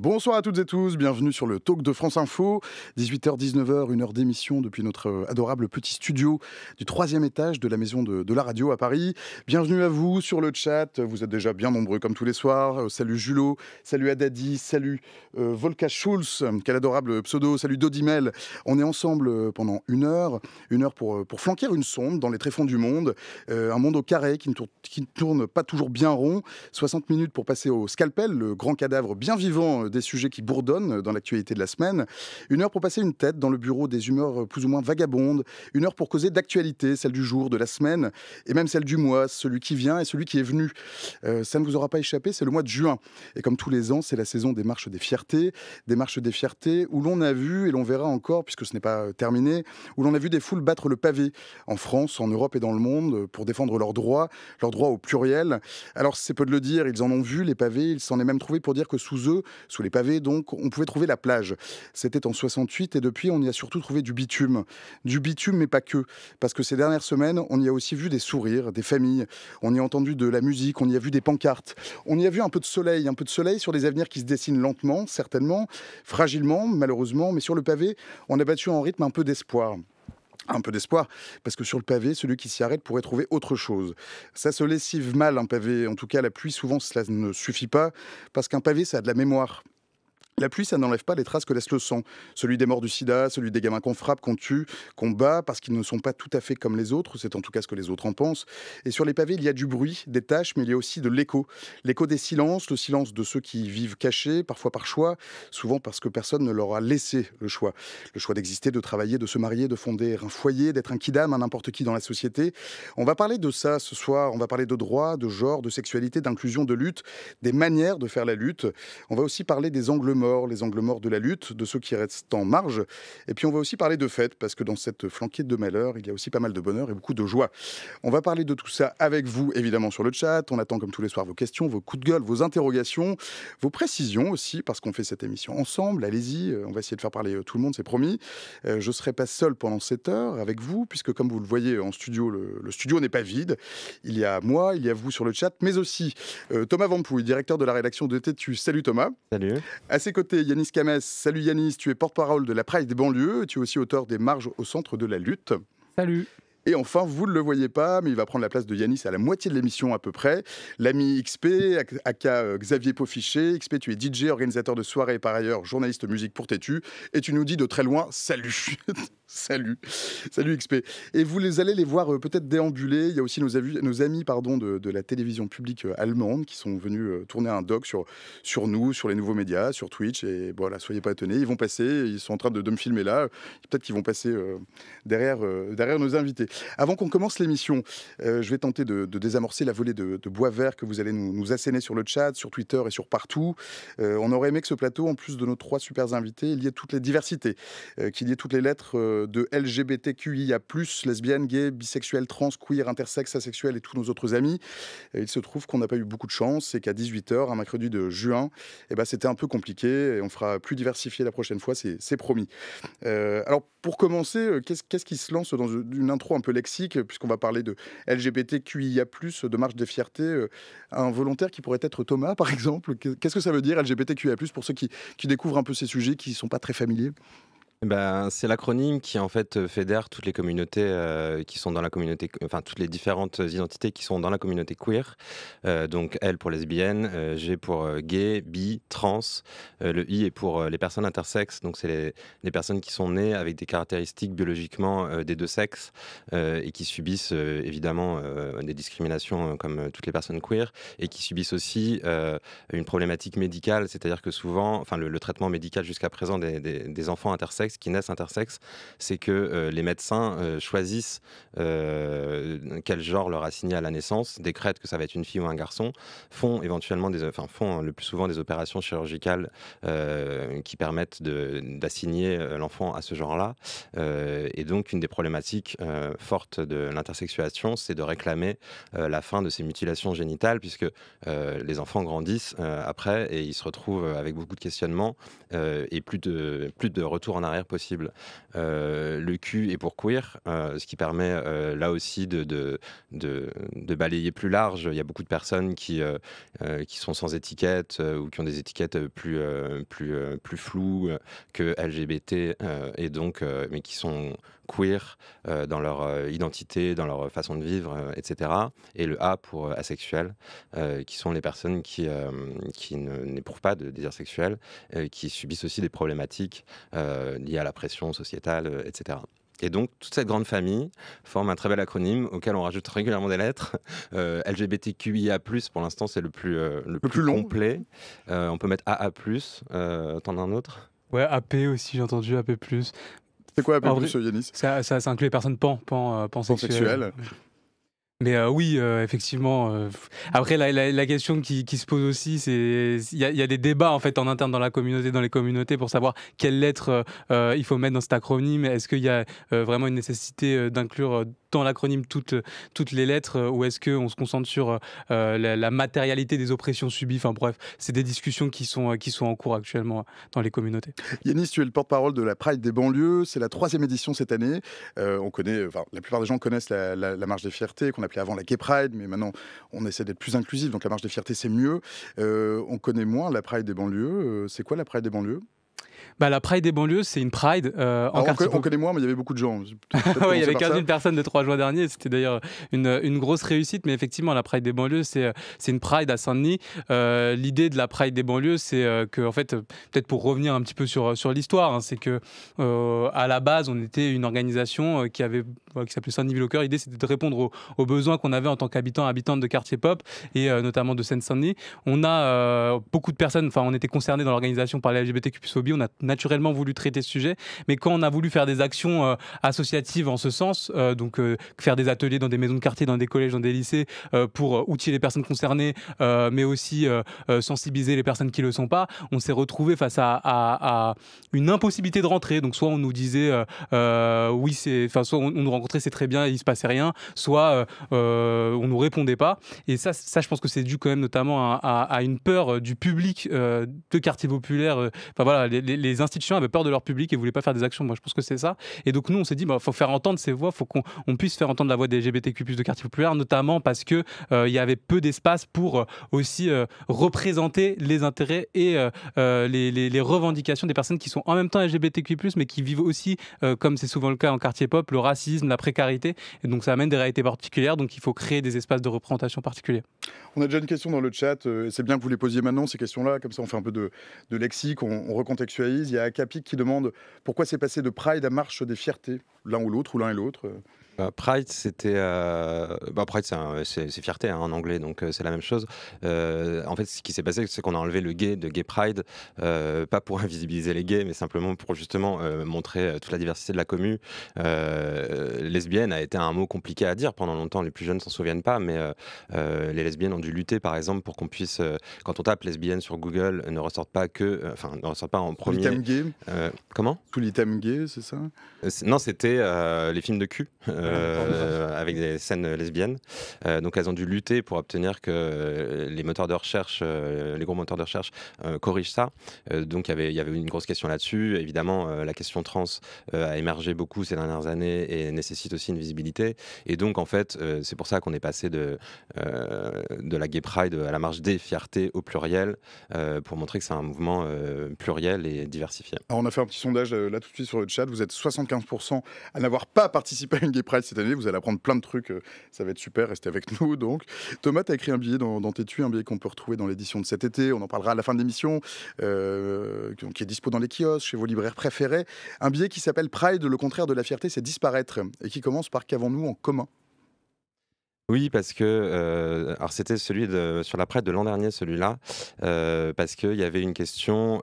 Bonsoir à toutes et tous, bienvenue sur le Talk de France Info, 18h-19h, une heure d'émission depuis notre adorable petit studio du 3e étage de la maison de la radio à Paris. Bienvenue à vous sur le chat, vous êtes déjà bien nombreux comme tous les soirs. Salut Julot, salut Adadi, salut Volka Schulz, quel adorable pseudo, salut Dodimel. On est ensemble pendant une heure pour flanquer une sonde dans les tréfonds du monde, un monde au carré qui ne tourne pas toujours bien rond, 60 minutes pour passer au scalpel, le grand cadavre bien vivant des sujets qui bourdonnent dans l'actualité de la semaine. Une heure pour passer une tête dans le bureau des humeurs plus ou moins vagabondes. Une heure pour causer d'actualité, celle du jour, de la semaine, et même celle du mois, celui qui vient et celui qui est venu. Ça ne vous aura pas échappé, c'est le mois de juin. Et comme tous les ans, c'est la saison des marches des fiertés où l'on a vu, et l'on verra encore, puisque ce n'est pas terminé, où l'on a vu des foules battre le pavé, en France, en Europe et dans le monde, pour défendre leurs droits au pluriel. Alors c'est peu de le dire, ils en ont vu les pavés, il s'en est même trouvé pour dire que sous eux, sous les pavés donc, on pouvait trouver la plage. C'était en 68 et depuis on y a surtout trouvé du bitume. Du bitume mais pas que, parce que ces dernières semaines on y a aussi vu des sourires, des familles, on y a entendu de la musique, on y a vu des pancartes, on y a vu un peu de soleil sur les avenirs qui se dessinent lentement, certainement, fragilement, malheureusement, mais sur le pavé on a battu en rythme un peu d'espoir. Un peu d'espoir, parce que sur le pavé, celui qui s'y arrête pourrait trouver autre chose. Ça se lessive mal, un pavé. En tout cas, la pluie, souvent, cela ne suffit pas, parce qu'un pavé, ça a de la mémoire. La pluie, ça n'enlève pas les traces que laisse le sang. Celui des morts du sida, celui des gamins qu'on frappe, qu'on tue, qu'on bat, parce qu'ils ne sont pas tout à fait comme les autres. C'est en tout cas ce que les autres en pensent. Et sur les pavés, il y a du bruit, des taches, mais il y a aussi de l'écho. L'écho des silences, le silence de ceux qui vivent cachés, parfois par choix, souvent parce que personne ne leur a laissé le choix. Le choix d'exister, de travailler, de se marier, de fonder un foyer, d'être un kidam, un n'importe qui dans la société. On va parler de ça ce soir. On va parler de droit, de genre, de sexualité, d'inclusion, de lutte, des manières de faire la lutte. On va aussi parler des angles morts, les angles morts de la lutte, de ceux qui restent en marge. Et puis on va aussi parler de fêtes, parce que dans cette flanquée de malheur, il y a aussi pas mal de bonheur et beaucoup de joie. On va parler de tout ça avec vous, évidemment, sur le chat. On attend comme tous les soirs vos questions, vos coups de gueule, vos interrogations, vos précisions aussi, parce qu'on fait cette émission ensemble. Allez-y, on va essayer de faire parler tout le monde, c'est promis. Je ne serai pas seul pendant cette heure avec vous, puisque comme vous le voyez en studio, le studio n'est pas vide. Il y a moi, il y a vous sur le chat, mais aussi Thomas Vampouille, directeur de la rédaction de Tétu. Salut Thomas. Salut. À ses côtés, Yanis Kamès. Salut Yanis, tu es porte-parole de la Pride des banlieues, tu es aussi auteur des Marges au centre de la lutte. Salut. Et enfin, vous ne le voyez pas, mais il va prendre la place de Yanis à la moitié de l'émission à peu près. L'ami XP, aka Xavier Paufichet. XP, tu es DJ, organisateur de soirées et par ailleurs journaliste musique pour Tétu. Et tu nous dis de très loin, salut. Salut XP. Et vous allez les voir peut-être déambuler. Il y a aussi nos amis de la télévision publique allemande qui sont venus tourner un doc sur nous, sur les nouveaux médias, sur Twitch. Et voilà, soyez pas étonnés, ils vont passer, ils sont en train de me filmer là. Peut-être qu'ils vont passer derrière nos invités. Avant qu'on commence l'émission, je vais tenter de désamorcer la volée de bois vert que vous allez nous asséner sur le chat, sur Twitter et sur partout. On aurait aimé que ce plateau, en plus de nos 3 super invités, il y ait toutes les diversités, qu'il y ait toutes les lettres de LGBTQIA+, lesbiennes, gays, bisexuels, trans, queer, intersexes, asexuels et tous nos autres amis. Et il se trouve qu'on n'a pas eu beaucoup de chance et qu'à 18h, un mercredi de juin, c'était un peu compliqué et on fera plus diversifié la prochaine fois, c'est promis. Alors, pour commencer, qu'est-ce qui se lance dans une intro un peu lexique, puisqu'on va parler de LGBTQIA+, de marche des fiertés, un volontaire qui pourrait être Thomas, par exemple. Qu'est-ce que ça veut dire, LGBTQIA+, pour ceux qui découvrent un peu ces sujets, qui ne sont pas très familiers? C'est l'acronyme qui en fait fédère toutes les communautés qui sont dans la communauté, enfin toutes les différentes identités qui sont dans la communauté queer. Donc L pour lesbienne, G pour gay, bi, trans. Le I est pour les personnes intersexes. Donc c'est les personnes qui sont nées avec des caractéristiques biologiquement des deux sexes et qui subissent évidemment des discriminations comme toutes les personnes queer et qui subissent aussi une problématique médicale, c'est-à-dire que souvent, enfin le traitement médical jusqu'à présent des enfants intersexes qui naissent intersexes, c'est que les médecins choisissent quel genre leur assigner à la naissance, décrètent que ça va être une fille ou un garçon, font éventuellement font le plus souvent des opérations chirurgicales qui permettent d'assigner l'enfant à ce genre-là. Et donc une des problématiques fortes de l'intersexuation, c'est de réclamer la fin de ces mutilations génitales, puisque les enfants grandissent après et ils se retrouvent avec beaucoup de questionnements et plus de retour en arrière barrières possibles. Le Q est pour queer, ce qui permet là aussi de balayer plus large. Il y a beaucoup de personnes qui sont sans étiquette ou qui ont des étiquettes plus floues que LGBT, et donc, mais qui sont queer dans leur identité, dans leur façon de vivre, etc. Et le A pour asexuel, qui sont les personnes qui n'éprouvent pas de désir sexuel, qui subissent aussi des problématiques liées à la pression sociétale, etc. Et donc, toute cette grande famille forme un très bel acronyme auquel on rajoute régulièrement des lettres. LGBTQIA+, pour l'instant, c'est le plus long. complet. On peut mettre AA+. T'en as un autre? Ouais, AP aussi, j'ai entendu AP+. C'est quoi AP+, En vrai, Yanis? Ça inclut les personnes pansexuelles. Pansexuelles. Mais oui, effectivement. Après, la question qui se pose aussi, c'est il y a des débats en fait en interne dans la communauté, dans les communautés, pour savoir quelles lettres il faut mettre dans cet acronyme. Est-ce qu'il y a vraiment une nécessité d'inclure dans l'acronyme toutes les lettres, ou est-ce qu'on se concentre sur la matérialité des oppressions subies? Enfin bref, c'est des discussions qui sont en cours actuellement dans les communautés. Yanis, tu es le porte-parole de la Pride des banlieues. C'est la 3e édition cette année. On connaît, la plupart des gens connaissent la marche des fiertés, qu'on appelait avant la Gay Pride, mais maintenant on essaie d'être plus inclusif, donc la marche des fiertés c'est mieux. On connaît moins la Pride des banlieues. C'est quoi la Pride des banlieues? Bah, la Pride des banlieues, c'est une Pride en quartier. On connaît moins, mais il y avait beaucoup de gens. Oui, il y avait 15 000 personnes le 3 juin dernier. C'était d'ailleurs une grosse réussite. Mais effectivement, la Pride des banlieues, c'est une Pride à Saint-Denis. L'idée de la Pride des banlieues, c'est que, en fait, peut-être pour revenir un petit peu sur l'histoire, hein, c'est que à la base, on était une organisation qui s'appelait Saint-Denis Ville au Cœur. L'idée, c'était de répondre aux besoins qu'on avait en tant habitantes de quartier pop, et notamment de Seine-Saint-Denis. On a beaucoup de personnes, on était concernés dans l'organisation par la LGBTQ+phobie. On a naturellement voulu traiter ce sujet, mais quand on a voulu faire des actions associatives en ce sens, donc faire des ateliers dans des maisons de quartier, dans des collèges, dans des lycées, pour outiller les personnes concernées, mais aussi sensibiliser les personnes qui ne le sont pas, on s'est retrouvé face à une impossibilité de rentrer. Donc soit on nous disait oui, soit on nous rencontrait, c'est très bien, et il se passait rien, soit on nous répondait pas. Et ça je pense que c'est dû quand même notamment à une peur du public de quartier populaire. Les institutions avaient peur de leur public et voulaient pas faire des actions. Moi, je pense que c'est ça. Et donc nous, on s'est dit, faut faire entendre ces voix, faut qu'on puisse faire entendre la voix des LGBTQ+ de quartier populaire, notamment parce que il y avait peu d'espace pour aussi représenter les intérêts et les revendications des personnes qui sont en même temps LGBTQ+, mais qui vivent aussi, comme c'est souvent le cas en quartier pop, le racisme, la précarité. Et donc ça amène des réalités particulières. Donc il faut créer des espaces de représentation particuliers. On a déjà une question dans le chat. C'est bien que vous les posiez maintenant, ces questions-là. Comme ça, on fait un peu de lexique, on recontextualise. Il y a Akapic qui demande pourquoi c'est passé de Pride à Marche des Fiertés, l'un ou l'autre, ou l'un et l'autre. Pride, c'était. Pride, c'est fierté en anglais, donc c'est la même chose. En fait, ce qui s'est passé, c'est qu'on a enlevé le gay de Gay Pride, pas pour invisibiliser les gays, mais simplement pour justement montrer toute la diversité de la commu. Lesbienne a été un mot compliqué à dire pendant longtemps, les plus jeunes s'en souviennent pas, mais les lesbiennes ont dû lutter, par exemple, pour qu'on puisse, quand on tape lesbienne sur Google, ne ressorte pas en premier. L'item gay. Comment? Tout l'item gay, c'est ça? Non, c'était les films de cul. Avec des scènes lesbiennes. Donc elles ont dû lutter pour obtenir que les moteurs de recherche, les gros moteurs de recherche corrigent ça. Donc il y avait une grosse question là-dessus. Évidemment, la question trans a émergé beaucoup ces dernières années et nécessite aussi une visibilité. Et donc en fait, c'est pour ça qu'on est passé de la Gay Pride à la marche des fiertés au pluriel, pour montrer que c'est un mouvement pluriel et diversifié. Alors on a fait un petit sondage là tout de suite sur le chat. Vous êtes 75% à n'avoir pas participé à une Gay Pride cette année. Vous allez apprendre plein de trucs. Ça va être super. Restez avec nous. Donc, Thomas, tu as écrit un billet dans tes tuiles, un billet qu'on peut retrouver dans l'édition de cet été. On en parlera à la fin de l'émission, qui est dispo dans les kiosques, chez vos libraires préférés. Un billet qui s'appelle Pride, le contraire de la fierté, c'est disparaître. Et qui commence par qu'avons-nous en commun? Oui, parce que alors c'était celui sur la Pride de l'an dernier, celui-là, parce qu'il y avait une question.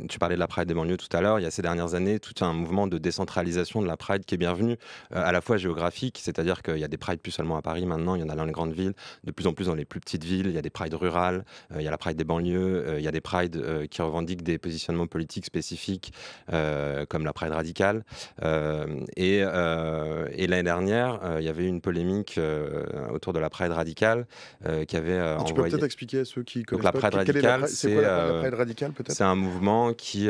Tu parlais de la Pride des banlieues tout à l'heure. Il y a ces dernières années tout un mouvement de décentralisation de la Pride qui est bienvenu, à la fois géographique, c'est-à-dire qu'il y a des Prides plus seulement à Paris maintenant, il y en a dans les grandes villes, de plus en plus dans les plus petites villes. Il y a des Prides rurales, il y a la Pride des banlieues, il y a des Prides qui revendiquent des positionnements politiques spécifiques, comme la Pride radicale. Et l'année dernière, il y avait eu une polémique autour de la Pride radicale qui avait Tu peux peut-être expliquer à ceux qui connaissent donc, la pas Pride radicale, c'est quoi la Pride radicale peut-être? c'est un mouvement qui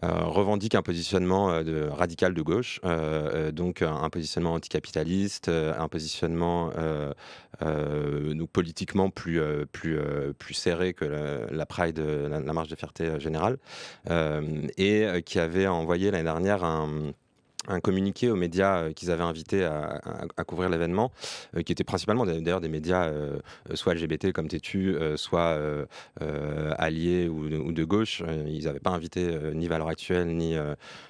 revendique un positionnement radical de gauche, donc un positionnement anticapitaliste, un positionnement donc politiquement plus serré que la Pride, la marche de fierté générale, et qui avait envoyé l'année dernière un communiqué aux médias qu'ils avaient invités à couvrir l'événement, qui étaient principalement d'ailleurs des médias soit LGBT comme Tétu, soit alliés ou de gauche. Ils n'avaient pas invité ni Valeurs Actuelles, ni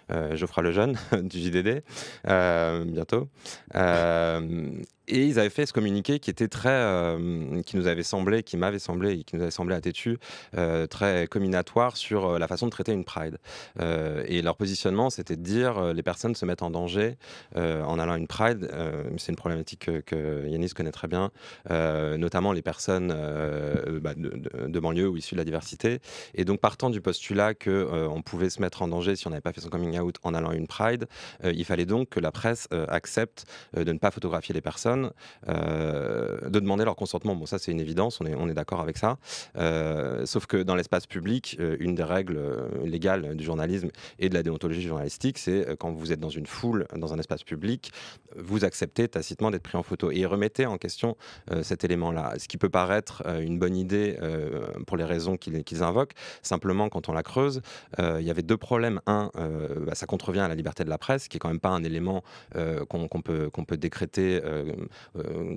Geoffroy Lejeune du JDD, bientôt. Et ils avaient fait ce communiqué qui était très, qui nous avait semblé, qui m'avait semblé et qui nous avait semblé à Tétu, très comminatoire sur la façon de traiter une Pride. Et leur positionnement, c'était de dire les personnes se mettent en danger en allant à une Pride. C'est une problématique que Yanis connaît très bien, notamment les personnes de banlieue ou issues de la diversité. Et donc partant du postulat qu'on pouvait se mettre en danger si on n'avait pas fait son coming out en allant à une Pride, il fallait donc que la presse accepte de ne pas photographier les personnes, de demander leur consentement. Bon, ça c'est une évidence, on est d'accord avec ça. Sauf que dans l'espace public, une des règles légales du journalisme et de la déontologie journalistique, c'est quand vous êtes dans une foule, dans un espace public, vous acceptez tacitement d'être pris en photo. Et ils remettaient en question cet élément-là. Ce qui peut paraître une bonne idée pour les raisons qu'ils invoquent, simplement quand on la creuse, il y avait deux problèmes. Un, ça contrevient à la liberté de la presse, qui est quand même pas un élément qu'on peut décréter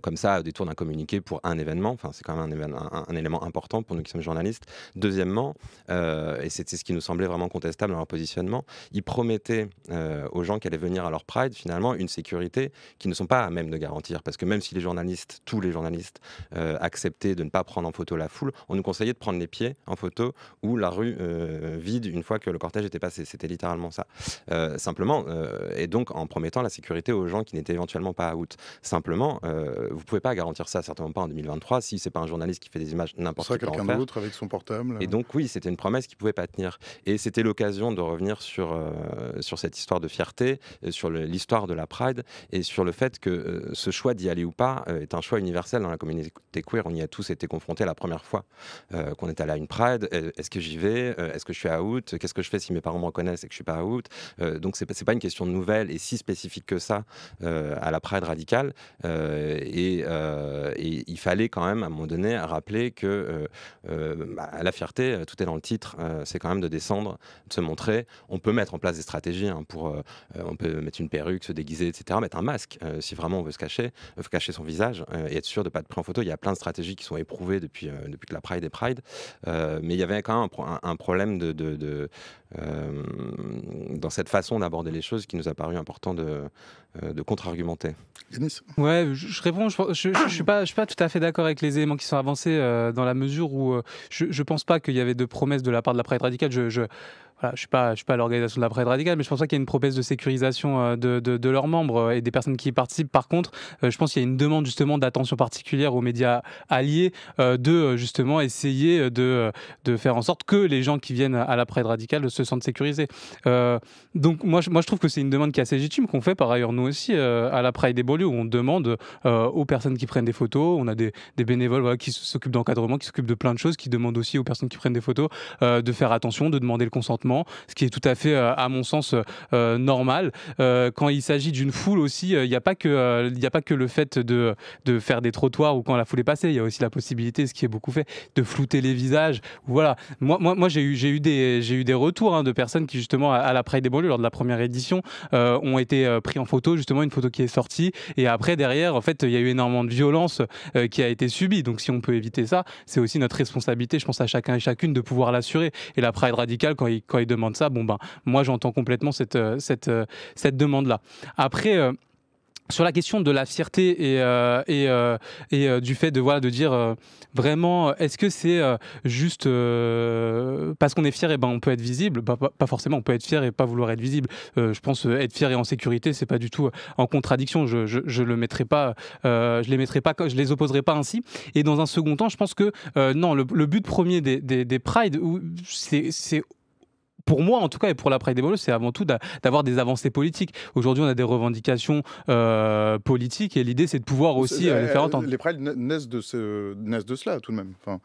comme ça au détour d'un communiqué pour un événement. Enfin, c'est quand même un élément important pour nous qui sommes journalistes. Deuxièmement, et c'était ce qui nous semblait vraiment contestable dans leur positionnement, ils promettaient aux gens qui allaient venir à leur Pride finalement une sécurité qu'ils ne sont pas à même de garantir, parce que même si les journalistes, tous les journalistes acceptaient de ne pas prendre en photo la foule, on nous conseillait de prendre les pieds en photo ou la rue vide une fois que le cortège était passé. C'était littéralement ça. Simplement, et donc en promettant la sécurité aux gens qui n'étaient éventuellement pas out. Simplement, vous pouvez pas garantir ça, certainement pas en 2023, si c'est pas un journaliste qui fait des images, n'importe qui peut en faire. Quelqu'un d'autre avec son portable. Et donc oui, c'était une promesse qui pouvait pas tenir. Et c'était l'occasion de revenir sur cette histoire de fierté, sur l'histoire de la Pride, et sur le fait que ce choix d'y aller ou pas est un choix universel dans la communauté queer. On y a tous été confrontés la première fois qu'on est allé à une Pride. Est-ce que j'y vais? Est-ce que je suis out? Qu'est-ce que je fais si mes parents me reconnaissent et que je suis pas out? Donc c'est pas une question nouvelle et si spécifique que ça à la Pride radicale. Et il fallait quand même à un moment donné rappeler que la fierté, tout est dans le titre, c'est quand même de descendre, de se montrer. On peut mettre en place des stratégies on peut mettre une perruque, se déguiser, etc., mettre un masque si vraiment on veut se cacher, cacher son visage et être sûr de ne pas être pris en photo. Il y a plein de stratégies qui sont éprouvées depuis que la Pride est Pride, mais il y avait quand même un problème dans cette façon d'aborder les choses qui nous a paru important de contre-argumenter. Yanis ? Ouais, je réponds. Je suis pas tout à fait d'accord avec les éléments qui sont avancés dans la mesure où je pense pas qu'il y avait de promesses de la part de la Pride radicale. Voilà, je suis pas à l'organisation de la Pride radicale, mais je pense pas qu'il y ait une promesse de sécurisation de leurs membres et des personnes qui y participent. Par contre, je pense qu'il y a une demande justement d'attention particulière aux médias alliés, de justement essayer de faire en sorte que les gens qui viennent à la Pride radicale se sentent sécurisés. Donc moi je trouve que c'est une demande qui est assez légitime, qu'on fait par ailleurs nous aussi à la Pride des banlieues, où on demande aux personnes qui prennent des photos. On a des bénévoles, voilà, qui s'occupent d'encadrement, qui s'occupent de plein de choses, qui demandent aussi aux personnes qui prennent des photos de faire attention, de demander le consentement, ce qui est tout à fait, à mon sens, normal. Quand il s'agit d'une foule aussi, il n'y a pas que le fait de faire des trottoirs ou quand la foule est passée, il y a aussi la possibilité, ce qui est beaucoup fait, de flouter les visages. Voilà. Moi j'ai eu des retours de personnes qui justement à la Pride des banlieues lors de la première édition ont été pris en photo, justement une photo qui est sortie, et après derrière en fait il y a eu énormément de violence qui a été subie. Donc si on peut éviter ça, c'est aussi notre responsabilité, je pense, à chacun et chacune de pouvoir l'assurer. Et la Pride radicale, quand il demande ça, moi j'entends complètement cette demande-là. Après, sur la question de la fierté et du fait de dire vraiment, est-ce que c'est juste parce qu'on est fier et on peut être visible? Pas forcément, on peut être fier et pas vouloir être visible. Je pense être fier et en sécurité, c'est pas du tout en contradiction. Je le mettrai pas, je les opposerai pas ainsi. Et dans un second temps, je pense que non, le but premier des Pride, c'est pour moi en tout cas et pour la Pride des banlieues, c'est avant tout d'avoir des avancées politiques. Aujourd'hui, on a des revendications politiques et l'idée, c'est de pouvoir aussi les faire entendre. Les Pride naissent de cela tout de même. Enfin,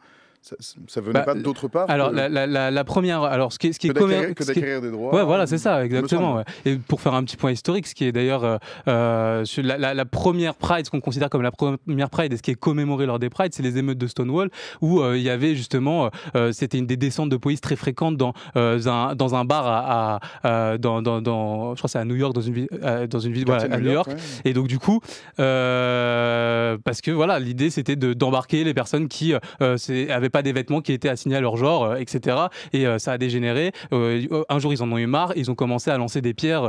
ça venait pas d'autre part. Alors la première, alors ce qui est que d'acquérir des droits. Ouais, voilà, c'est ça, exactement. Ouais. Et pour faire un petit point historique, ce qui est d'ailleurs la première Pride, ce qu'on considère comme la première Pride et ce qui est commémoré lors des Prides, c'est les émeutes de Stonewall, où il y avait justement, c'était une des descentes de police très fréquentes dans un bar je crois que c'est à New York, dans une ville voilà, à New York. Ouais. Et donc du coup, parce que voilà, l'idée c'était d'embarquer les personnes qui avaient pas des vêtements qui étaient assignés à leur genre, etc. Et ça a dégénéré. Un jour, ils en ont eu marre. Ils ont commencé à lancer des pierres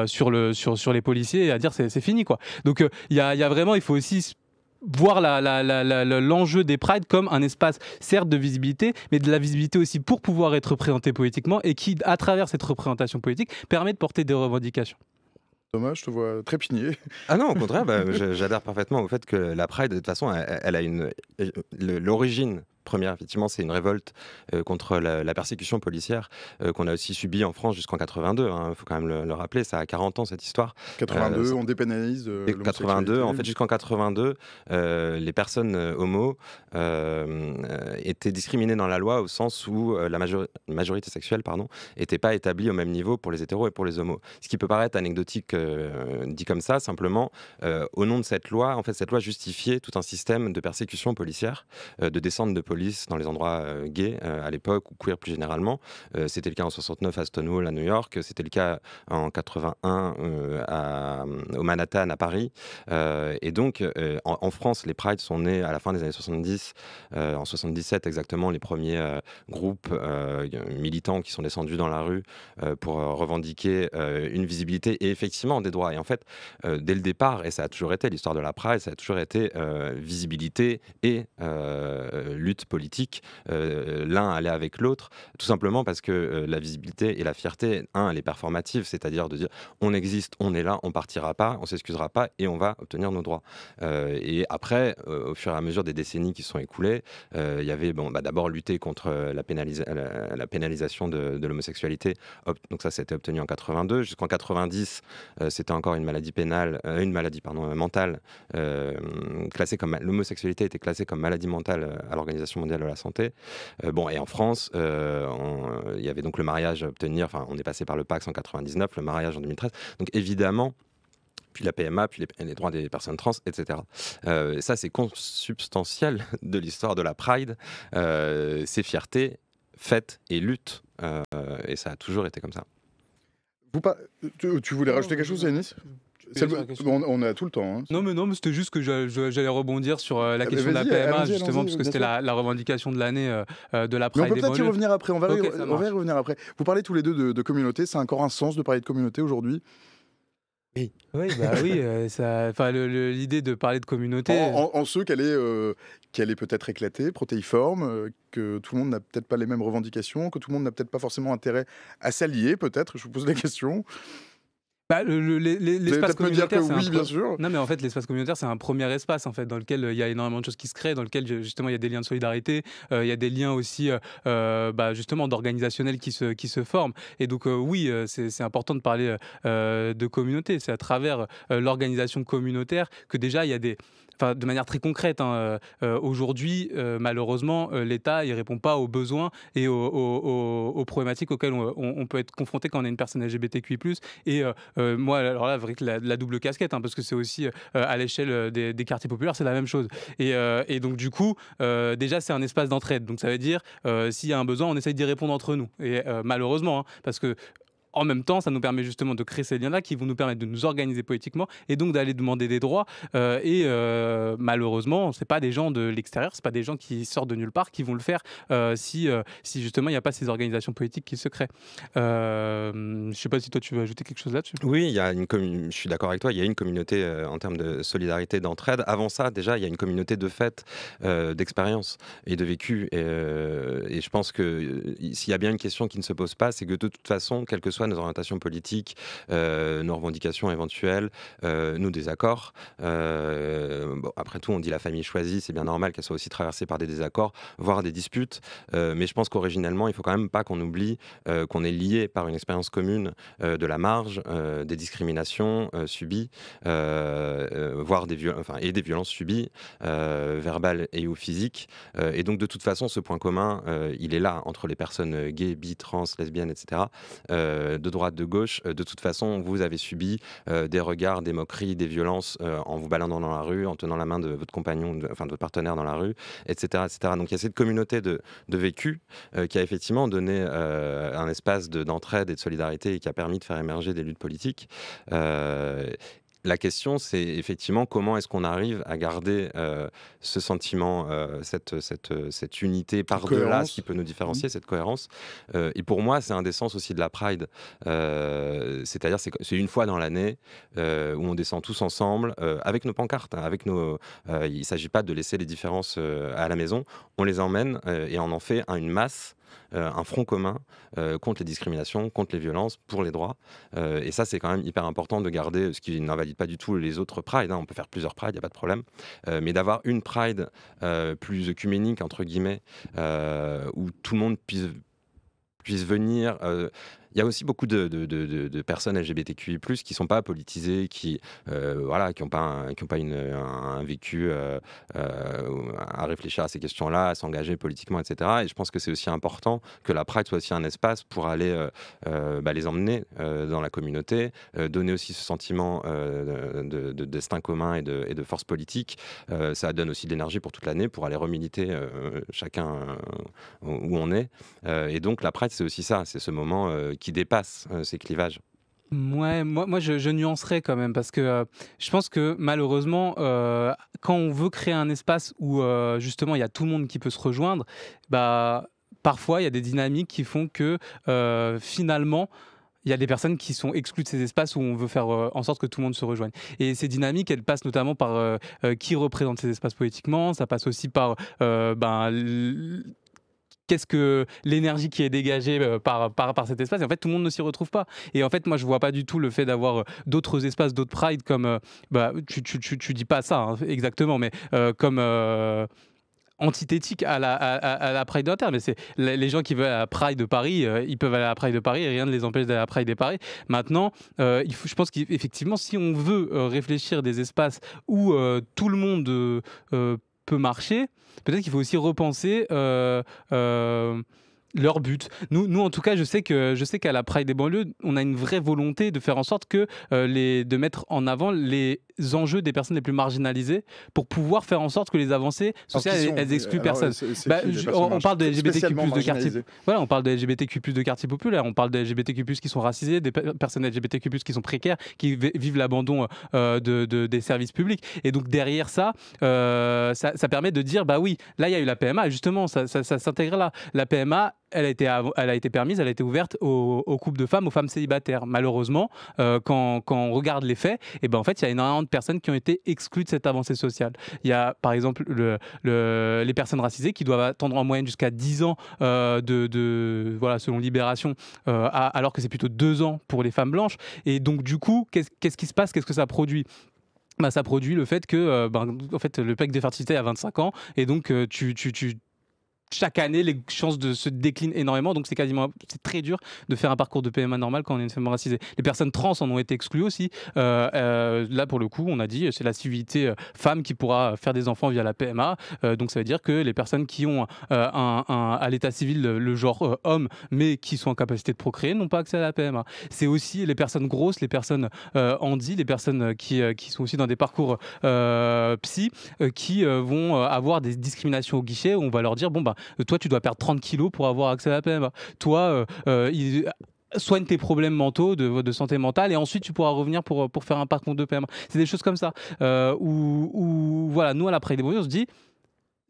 sur les policiers et à dire c'est fini, quoi. Donc il y a vraiment, il faut aussi voir l'enjeu des Prides comme un espace, certes, de visibilité, mais de la visibilité aussi pour pouvoir être représenté politiquement et qui, à travers cette représentation politique, permet de porter des revendications. Thomas, je te vois trépigner. Ah non, au contraire, j'adhère parfaitement au fait que la Pride, de toute façon, elle a l'origine première, effectivement, c'est une révolte contre la persécution policière qu'on a aussi subie en France jusqu'en 82. Il faut quand même le rappeler, ça a 40 ans cette histoire. 82, on dépénalise. 82, en fait, jusqu'en 82, les personnes homo étaient discriminées dans la loi au sens où la majorité sexuelle, n'était pas établie au même niveau pour les hétéros et pour les homos. Ce qui peut paraître anecdotique dit comme ça, simplement, au nom de cette loi, en fait, cette loi justifiait tout un système de persécution policière, de descente de police dans les endroits gays à l'époque, ou queer plus généralement. C'était le cas en 69 à Stonewall à New York, c'était le cas en 81 au Manhattan à Paris. Et donc, en France, les Prides sont nés à la fin des années 70, en 77 exactement, les premiers groupes militants qui sont descendus dans la rue pour revendiquer une visibilité et effectivement des droits. Et en fait, dès le départ, et ça a toujours été l'histoire de la Pride, ça a toujours été visibilité et lutte politique, l'un allait avec l'autre, tout simplement parce que la visibilité et la fierté, elle est performative, c'est-à-dire de dire on existe, on est là, on partira pas, on s'excusera pas et on va obtenir nos droits. Et après, au fur et à mesure des décennies qui sont écoulées, il y avait d'abord lutter contre la pénalisation de l'homosexualité, donc ça c'était obtenu en 82, jusqu'en 90 c'était encore une maladie pénale, mentale, classée comme l'homosexualité était classée comme maladie mentale à l'Organisation mondiale de la santé. Et en France, il y avait donc le mariage à obtenir, on est passé par le Pacs en 99, le mariage en 2013. Donc évidemment, puis la PMA, puis les droits des personnes trans, etc. Ça, c'est consubstantiel de l'histoire de la Pride. C'est fierté, fête et lutte. Et ça a toujours été comme ça. Tu voulais rajouter quelque chose, Yanis ? On a tout le temps. Hein. Non, mais c'était juste que j'allais rebondir sur la question de la PMA, justement, parce que c'était la revendication de l'année de la Pride. Mais on peut peut-être y revenir après. On va y revenir après. Vous parlez tous les deux de communauté. Ça a encore un sens de parler de communauté aujourd'hui ? Oui, l'idée de parler de communauté... En ce qu'elle est peut-être éclatée, protéiforme, que tout le monde n'a peut-être pas les mêmes revendications, que tout le monde n'a peut-être pas forcément intérêt à s'allier, peut-être, je vous pose des questions. L'espace communautaire, oui, bien sûr. Non, mais en fait, l'espace communautaire, c'est un premier espace, en fait, dans lequel il y a énormément de choses qui se créent, dans lequel justement il y a des liens de solidarité, il y a des liens aussi, justement, d'organisationnel qui se forment. Et donc, oui, c'est important de parler de communauté. C'est à travers l'organisation communautaire que déjà il y a des... de manière très concrète, aujourd'hui, malheureusement, l'État ne répond pas aux besoins et aux problématiques auxquelles on peut être confronté quand on est une personne LGBTQI+. Et moi, alors là, avec la double casquette, parce que c'est aussi à l'échelle des quartiers populaires, c'est la même chose. Et donc, du coup, déjà, c'est un espace d'entraide. Donc, ça veut dire, s'il y a un besoin, on essaye d'y répondre entre nous. Et malheureusement, parce que en même temps, ça nous permet justement de créer ces liens-là qui vont nous permettre de nous organiser politiquement et donc d'aller demander des droits. Malheureusement, c'est pas des gens de l'extérieur, c'est pas des gens qui sortent de nulle part qui vont le faire si justement il n'y a pas ces organisations politiques qui se créent. Je sais pas si toi tu veux ajouter quelque chose là-dessus. Oui, je suis d'accord avec toi. Il y a une communauté en termes de solidarité, d'entraide. Avant ça, déjà, il y a une communauté de fait, d'expérience et de vécu. Et je pense que s'il y a bien une question qui ne se pose pas, c'est que de toute façon, quel que soit soit nos orientations politiques, nos revendications éventuelles, nos désaccords. Bon, après tout, on dit la famille choisie, c'est bien normal qu'elle soit aussi traversée par des désaccords, voire des disputes. Mais je pense qu'originellement, il faut quand même pas qu'on oublie qu'on est lié par une expérience commune de la marge, des discriminations subies, voire des violences subies, verbales et ou physiques. Et donc, de toute façon, ce point commun, il est là entre les personnes gays, bi, trans, lesbiennes, etc. De droite, de gauche. De toute façon, vous avez subi des regards, des moqueries, des violences en vous baladant dans la rue, en tenant la main de votre compagnon, de votre partenaire dans la rue, etc. etc. Donc, il y a cette communauté de vécu qui a effectivement donné un espace d'entraide et de solidarité et qui a permis de faire émerger des luttes politiques. La question, c'est effectivement comment est-ce qu'on arrive à garder ce sentiment, cette unité par-delà ce qui peut nous différencier, cette cohérence. Et pour moi, c'est un des sens aussi de la Pride. C'est-à-dire, c'est une fois dans l'année où on descend tous ensemble avec nos pancartes, hein, il ne s'agit pas de laisser les différences à la maison. On les emmène et on en fait une masse. Un front commun contre les discriminations, contre les violences, pour les droits. Et ça, c'est quand même hyper important de garder, ce qui n'invalide pas du tout les autres prides. Hein. On peut faire plusieurs prides, il n'y a pas de problème. Mais d'avoir une pride plus œcuménique, entre guillemets, où tout le monde puisse venir. Il y a aussi beaucoup de personnes LGBTQI+, qui ne sont pas politisées, qui n'ont pas un vécu à réfléchir à ces questions-là, à s'engager politiquement, etc. Et je pense que c'est aussi important que la Pride soit aussi un espace pour aller les emmener dans la communauté, donner aussi ce sentiment de destin commun et de force politique. Ça donne aussi de l'énergie pour toute l'année, pour aller remiliter chacun où on est. Et donc la Pride, c'est aussi ça, c'est ce moment qui dépasse ces clivages. Ouais, moi je nuancerais quand même parce que je pense que malheureusement, quand on veut créer un espace où justement il y a tout le monde qui peut se rejoindre, bah, parfois il y a des dynamiques qui font que finalement il y a des personnes qui sont exclues de ces espaces où on veut faire en sorte que tout le monde se rejoigne. Et ces dynamiques, elles passent notamment par qui représente ces espaces politiquement, ça passe aussi par qu'est-ce que l'énergie qui est dégagée par cet espace. Et en fait, tout le monde ne s'y retrouve pas. Et en fait, moi, je vois pas du tout le fait d'avoir d'autres espaces, d'autres prides comme... tu dis pas ça hein, exactement, mais comme... antithétique à la Pride d'Inter, mais c'est les gens qui veulent à la Pride de Paris, ils peuvent aller à la Pride de Paris et rien ne les empêche d'aller à la Pride de Paris. Maintenant, je pense qu'effectivement, si on veut réfléchir des espaces où tout le monde peut marcher, peut-être qu'il faut aussi repenser leur but. Nous, en tout cas, je sais qu'à la Pride des banlieues, on a une vraie volonté de faire en sorte que de mettre en avant les enjeux des personnes les plus marginalisées pour pouvoir faire en sorte que les avancées sociales, elles excluent personne. On parle de LGBTQ+ de quartier. Voilà, on parle de LGBTQ+ de quartiers populaires, on parle de LGBTQ+ qui sont racisés, des personnes LGBTQ+ qui sont précaires, qui vivent l'abandon des services publics. Et donc derrière ça, ça permet de dire bah oui, là il y a eu la PMA, justement, ça s'intègre là. La PMA, elle a été permise, elle a été ouverte aux couples de femmes, aux femmes célibataires. Malheureusement, quand on regarde les faits, et ben en fait, il y a énormément de personnes qui ont été exclues de cette avancée sociale. Il y a par exemple les personnes racisées qui doivent attendre en moyenne jusqu'à 10 ans voilà, selon Libération, alors que c'est plutôt 2 ans pour les femmes blanches. Et donc du coup, qu'est-ce qui se passe? Qu'est-ce que ça produit? Ça produit le fait que en fait, le pic de fertilité est à 25 ans et donc chaque année, les chances se déclinent énormément, donc c'est très dur de faire un parcours de PMA normal quand on est une femme racisée. Les personnes trans en ont été exclues aussi. Là, pour le coup, on a dit c'est la civilité femme qui pourra faire des enfants via la PMA. Donc ça veut dire que les personnes qui ont à l'état civil le genre homme, mais qui sont en capacité de procréer, n'ont pas accès à la PMA. C'est aussi les personnes grosses, les personnes handi, les personnes qui sont aussi dans des parcours psy, qui vont avoir des discriminations au guichet où on va leur dire toi, tu dois perdre 30 kilos pour avoir accès à la PMA. Toi, soigne tes problèmes mentaux de santé mentale et ensuite tu pourras revenir pour faire un parcours de PMA. C'est des choses comme ça où voilà, nous à la Pride des banlieues, on se dit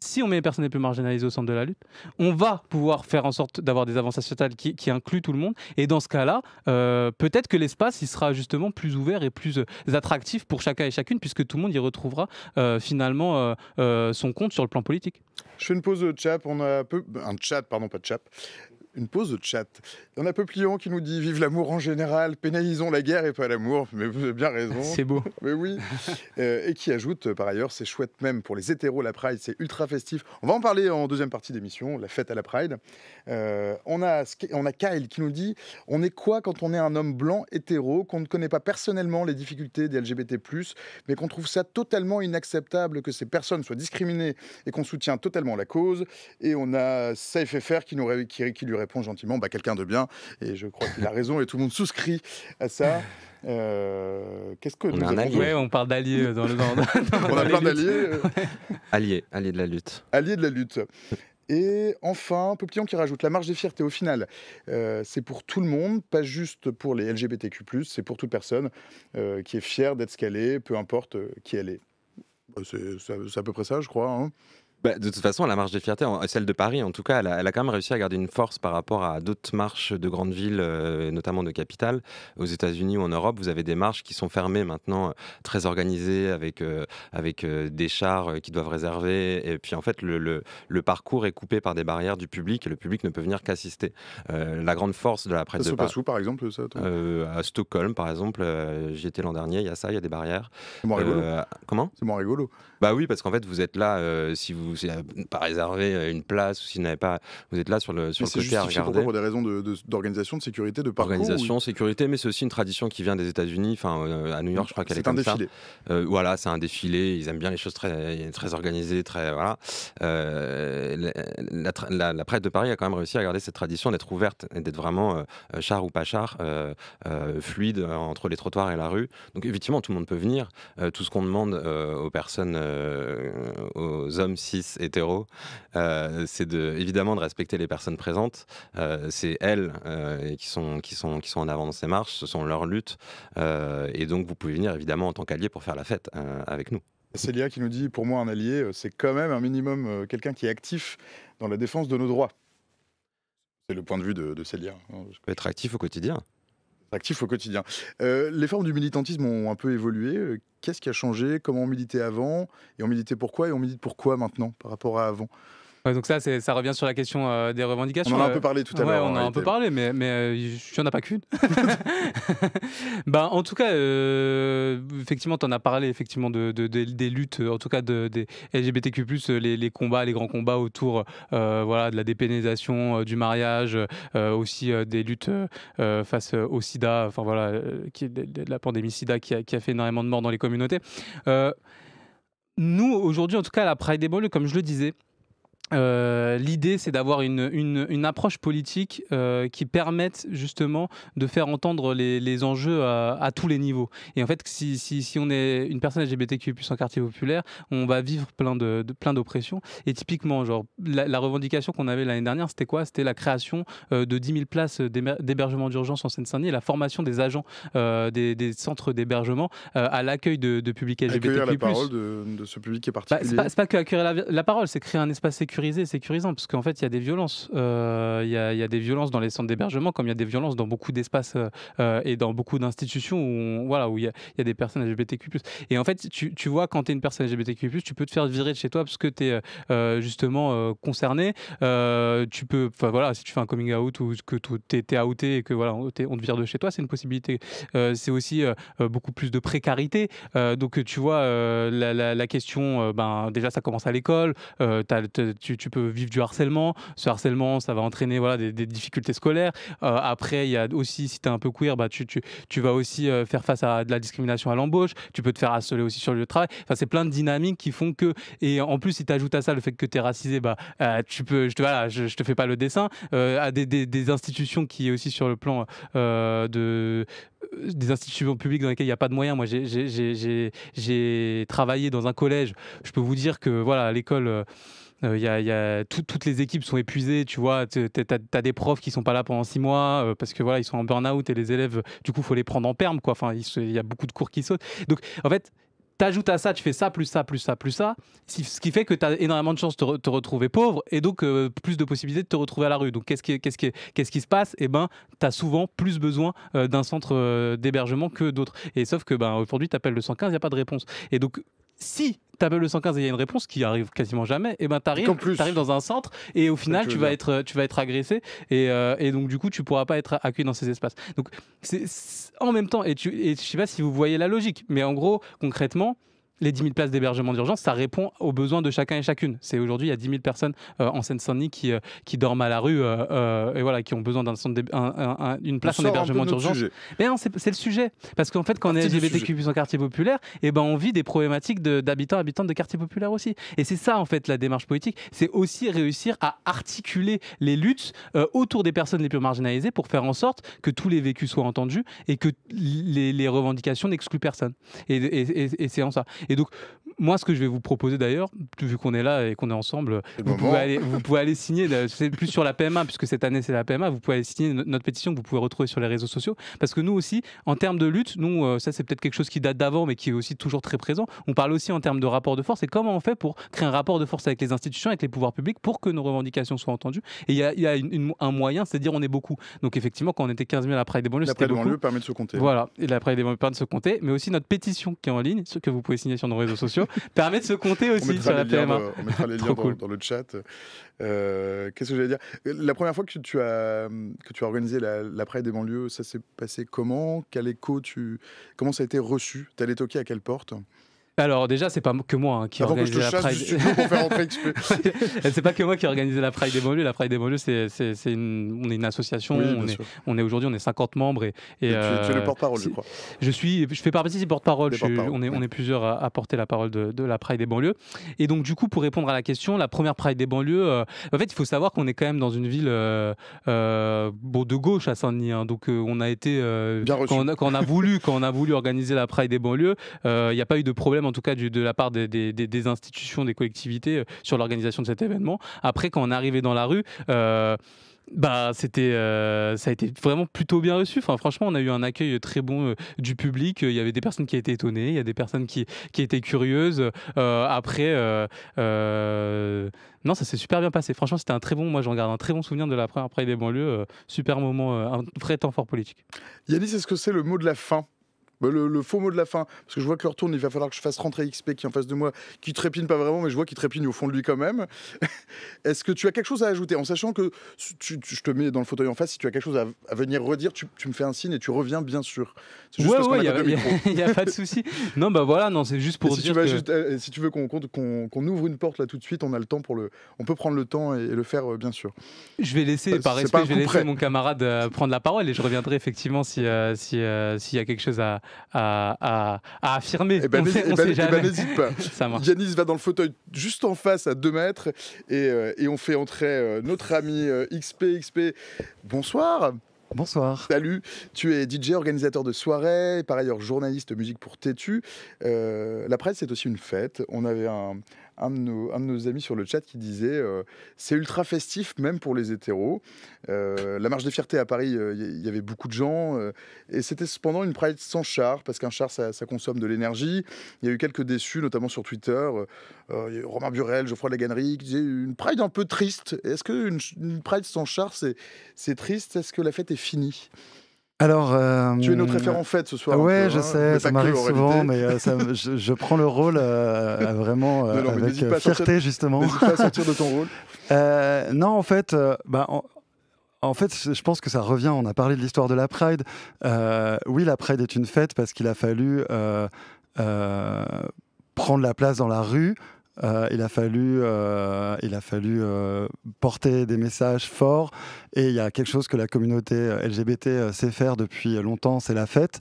si on met les personnes les plus marginalisées au centre de la lutte, on va pouvoir faire en sorte d'avoir des avancées sociales qui incluent tout le monde. Et dans ce cas-là, peut-être que l'espace il sera justement plus ouvert et plus attractif pour chacun et chacune, puisque tout le monde y retrouvera finalement son compte sur le plan politique. Je fais une pause de chat. On a un chat, pardon, pas de chat. Une pause de chat. On a Peuplion qui nous dit « Vive l'amour en général, pénalisons la guerre et pas l'amour ». Mais vous avez bien raison. C'est beau. Mais oui. Et qui ajoute, par ailleurs, c'est chouette même pour les hétéros, la Pride, c'est ultra festif. On va en parler en deuxième partie d'émission, la fête à la Pride. On a Kyle qui nous dit « On est quoi quand on est un homme blanc hétéro, qu'on ne connaît pas personnellement les difficultés des LGBT+, mais qu'on trouve ça totalement inacceptable que ces personnes soient discriminées et qu'on soutient totalement la cause ». Et on a SafeFR qui lui répond gentiment, quelqu'un de bien, et je crois qu'il a raison, et tout le monde souscrit à ça. Qu'est-ce que on a un allié. Ouais, on parle d'alliés dans le on a plein d'alliés. Alliés de la lutte. Alliés de la lutte. Et enfin, Peuplion qui rajoute la marche des fiertés. Au final, c'est pour tout le monde, pas juste pour les LGBTQ+, c'est pour toute personne qui est fière d'être ce qu'elle est, peu importe qui elle est. C'est à peu près ça, je crois. Hein. De toute façon, la marche des fiertés, celle de Paris en tout cas, elle a quand même réussi à garder une force par rapport à d'autres marches de grandes villes, notamment de capitales. Aux États-Unis ou en Europe, vous avez des marches qui sont fermées maintenant, très organisées, avec des chars qui doivent réserver. Et puis en fait, le parcours est coupé par des barrières du public et le public ne peut venir qu'assister. La grande force de la Pride de Paris. Ça se passe où par exemple ça, à Stockholm par exemple, j'y étais l'an dernier, il y a des barrières. C'est moins rigolo. Comment ? C'est moins rigolo. Bah oui, parce qu'en fait, vous êtes là, si vous n'avez pas réservé une place ou si vous n'avez pas, vous êtes là sur le côté à regarder. Pour des raisons d'organisation, de sécurité, de parcours. Organisation, sécurité, mais c'est aussi une tradition qui vient des États-Unis. Enfin, à New York, je crois qu'elle est comme ça. C'est un défilé. Voilà, c'est un défilé. Ils aiment bien les choses très organisées, très voilà. La Pride de Paris a quand même réussi à garder cette tradition d'être ouverte et d'être vraiment char ou pas char, fluide entre les trottoirs et la rue. Donc effectivement, tout le monde peut venir. Tout ce qu'on demande aux personnes, aux hommes cis hétéros, c'est évidemment de respecter les personnes présentes. C'est elles qui sont en avant dans ces marches, ce sont leurs luttes, et donc vous pouvez venir évidemment en tant qu'allié pour faire la fête avec nous. Célia qui nous dit, pour moi un allié, c'est quand même un minimum quelqu'un qui est actif dans la défense de nos droits. C'est le point de vue de Célia. Je peux être actif au quotidien. Actif au quotidien. Les formes du militantisme ont un peu évolué. Qu'est-ce qui a changé? Comment on militait avant? Et on militait pourquoi? Et on milite pourquoi maintenant par rapport à avant? Ouais, donc ça revient sur la question des revendications. On en a un peu parlé tout à l'heure. Ouais, on en a un peu parlé, mais il n'y en a pas qu'une. En tout cas, effectivement, tu en as parlé effectivement des luttes, en tout cas des LGBTQ+, les combats, les grands combats autour de la dépénalisation du mariage, aussi des luttes face au sida, de la pandémie sida qui a fait énormément de morts dans les communautés. Nous, aujourd'hui, en tout cas, à la Pride des banlieues, comme je le disais, l'idée, c'est d'avoir une approche politique qui permette justement de faire entendre les enjeux à tous les niveaux. Et en fait, si on est une personne LGBTQ+ en quartier populaire, on va vivre plein d'oppressions. Et typiquement, genre, la revendication qu'on avait l'année dernière, c'était quoi? C'était la création de 10 000 places d'hébergement d'urgence en Seine-Saint-Denis et la formation des agents des centres d'hébergement à l'accueil de publics LGBTQ+. Accueillir la parole de ce public qui est particulier. C'est pas que accueillir la parole, c'est créer un espace sécurisant, parce qu'en fait il y a des violences, il y a des violences dans les centres d'hébergement, comme il y a des violences dans beaucoup d'espaces et dans beaucoup d'institutions où il y a des personnes LGBTQ+. Et en fait, tu vois, quand tu es une personne LGBTQ+, tu peux te faire virer de chez toi parce que tu es justement concerné. Tu peux, si tu fais un coming out ou que tu es outé et que on te vire de chez toi, c'est une possibilité. C'est aussi beaucoup plus de précarité. Donc tu vois, la question, déjà ça commence à l'école. Tu peux vivre du harcèlement. Ce harcèlement, ça va entraîner des difficultés scolaires. Après, il y a aussi, si tu es un peu queer, tu vas aussi faire face à de la discrimination à l'embauche. Tu peux te faire harceler aussi sur le lieu de travail. Enfin, c'est plein de dynamiques qui font que... Et en plus, si tu ajoutes à ça le fait que tu es racisé, je te fais pas le dessin. À des institutions qui est aussi sur le plan des institutions publiques dans lesquelles il n'y a pas de moyens. Moi, j'ai travaillé dans un collège. Je peux vous dire que à l'école... toutes les équipes sont épuisées, tu vois, t'as des profs qui sont pas là pendant 6 mois parce que ils sont en burn-out et les élèves, du coup, faut les prendre en perme, quoi. Enfin, il y a beaucoup de cours qui sautent. Donc, en fait, t'ajoutes à ça, tu fais ça, plus ça, plus ça, plus ça, ce qui fait que tu as énormément de chances de te retrouver pauvre et donc plus de possibilités de te retrouver à la rue. Donc, qu'est-ce qui se passe? Tu as souvent plus besoin d'un centre d'hébergement que d'autres. Et sauf que aujourd'hui, tu appelles le 115, il n'y a pas de réponse. Et donc, si tu appelles le 115 et il y a une réponse qui arrive quasiment jamais, et ben t'arrives dans un centre et au final tu vas être agressé et donc du coup tu pourras pas être accueilli dans ces espaces. Donc c'est en même temps et je sais pas si vous voyez la logique, mais en gros concrètement les 10 000 places d'hébergement d'urgence, ça répond aux besoins de chacun et chacune. C'est aujourd'hui, il y a 10 000 personnes en Seine-Saint-Denis qui dorment à la rue et voilà, qui ont besoin d'une place en hébergement d'urgence. Mais non, c'est le sujet. Parce qu'en fait, quand on est LGBTQ+ en quartier populaire, eh ben, on vit des problématiques habitantes de quartier populaire aussi. Et c'est ça, en fait, la démarche politique. C'est aussi réussir à articuler les luttes autour des personnes les plus marginalisées pour faire en sorte que tous les vécus soient entendus et que les revendications n'excluent personne. Et c'est en ça. Et donc, moi, ce que je vais vous proposer d'ailleurs, vu qu'on est là et qu'on est ensemble, vous pouvez aller signer, c'est plus sur la PMA, puisque cette année c'est la PMA, vous pouvez aller signer notre pétition que vous pouvez retrouver sur les réseaux sociaux. Parce que nous aussi, en termes de lutte, nous, ça c'est peut-être quelque chose qui date d'avant, mais qui est aussi toujours très présent. On parle aussi en termes de rapport de force et comment on fait pour créer un rapport de force avec les institutions, avec les pouvoirs publics, pour que nos revendications soient entendues. Et il y a un moyen, c'est de dire on est beaucoup. Donc effectivement, quand on était 15 000 à la Pride des banlieues, c'était beaucoup. La Pride des banlieues permet de se compter. Voilà, et la Pride des banlieues permet de se compter, mais aussi notre pétition qui est en ligne, ce que vous pouvez signer sur nos réseaux sociaux, permet de se compter aussi sur la PMA. On mettra les liens dans le chat. Qu'est-ce que j'allais dire ? La première fois que tu as organisé la Pride des banlieues, ça s'est passé comment ? Quel écho comment ça a été reçu ? Tu allais toquer à quelle porte ? Alors déjà, c'est pas que moi qui organise la Pride. C'est pas que moi qui ai organisé la Pride des banlieues. La Pride des banlieues, on est une association. Oui, on est aujourd'hui, on est 50 membres et tu es le porte-parole, je crois. Je fais partie des porte-parole. On est plusieurs à porter la parole de la Pride des banlieues. Et donc du coup, pour répondre à la question, la première Pride des banlieues, en fait, il faut savoir qu'on est quand même dans une ville de gauche à Saint-Denis. Hein, donc on a été quand on a voulu organiser la Pride des banlieues, il n'y a pas eu de problème en tout cas de la part des institutions, des collectivités sur l'organisation de cet événement. Après, quand on est arrivé dans la rue, ça a été vraiment plutôt bien reçu. Enfin, franchement, on a eu un accueil très bon du public. Il y avait des personnes qui étaient étonnées, il y a des personnes qui étaient curieuses. Non, ça s'est super bien passé. Franchement, c'était moi j'en garde un très bon souvenir de la première Pride des banlieues. Super moment, un vrai temps fort politique. Yanis, est-ce que c'est le mot de la fin ? Le faux mot de la fin, parce que je vois que l'heure tourne, il va falloir que je fasse rentrer XP qui est en face de moi, qui trépigne pas vraiment, mais je vois qu'il trépigne au fond de lui quand même. Est-ce que tu as quelque chose à ajouter, en sachant que je te mets dans le fauteuil en face, si tu as quelque chose à venir redire, tu me fais un signe et tu reviens bien sûr. C'est juste il n'y a pas de souci. Non, c'est juste pour dire si tu veux qu'on ouvre une porte là tout de suite, on a le temps on peut prendre le temps et le faire bien sûr. Je vais laisser, par respect, mon camarade prendre la parole et je reviendrai effectivement s'il y a quelque chose à affirmer. N'hésite pas. Yanis va dans le fauteuil juste en face à 2 mètres et on fait entrer notre ami XP. Bonsoir. Bonsoir. Salut, tu es DJ, organisateur de soirées, et par ailleurs journaliste musique pour Tétu. La Pride, c'est aussi une fête. On avait un de nos amis sur le chat qui disait c'est ultra festif même pour les hétéros. La marche des fiertés à Paris, il y avait beaucoup de gens et c'était cependant une Pride sans char, parce qu'un char ça consomme de l'énergie. Il y a eu quelques déçus, notamment sur Twitter. Il y a eu Romain Burel, Geoffroy Laganerie qui disaient une Pride un peu triste. Est-ce qu'une Pride sans char c'est triste ? Est-ce que la fête est finie ? Alors, tu es notre référent fête ce soir. Ouais, je sais, ça m'arrive souvent, mais je prends le rôle vraiment avec fierté, justement. N'hésite pas à sortir de ton rôle. Non, en fait, en fait, je pense que ça revient. On a parlé de l'histoire de la Pride. Oui, la Pride est une fête parce qu'il a fallu prendre la place dans la rue. Il a fallu porter des messages forts, et il y a quelque chose que la communauté LGBT sait faire depuis longtemps, c'est la fête.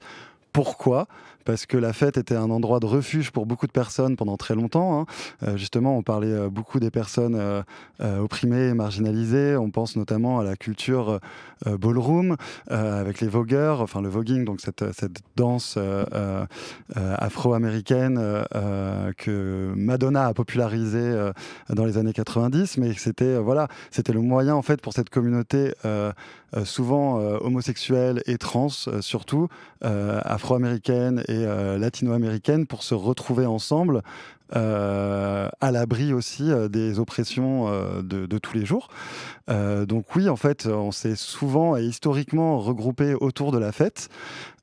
Pourquoi ? Parce que la fête était un endroit de refuge pour beaucoup de personnes pendant très longtemps. Justement, on parlait beaucoup des personnes opprimées et marginalisées. On pense notamment à la culture ballroom, avec les vogueurs, enfin le voguing, donc cette danse afro-américaine que Madonna a popularisée dans les années 90. Mais c'était le moyen en fait pour cette communauté souvent homosexuelle et trans, surtout afro-américaine et latino-américaine, pour se retrouver ensemble à l'abri aussi des oppressions de tous les jours. Donc oui, en fait, on s'est souvent et historiquement regroupé autour de la fête.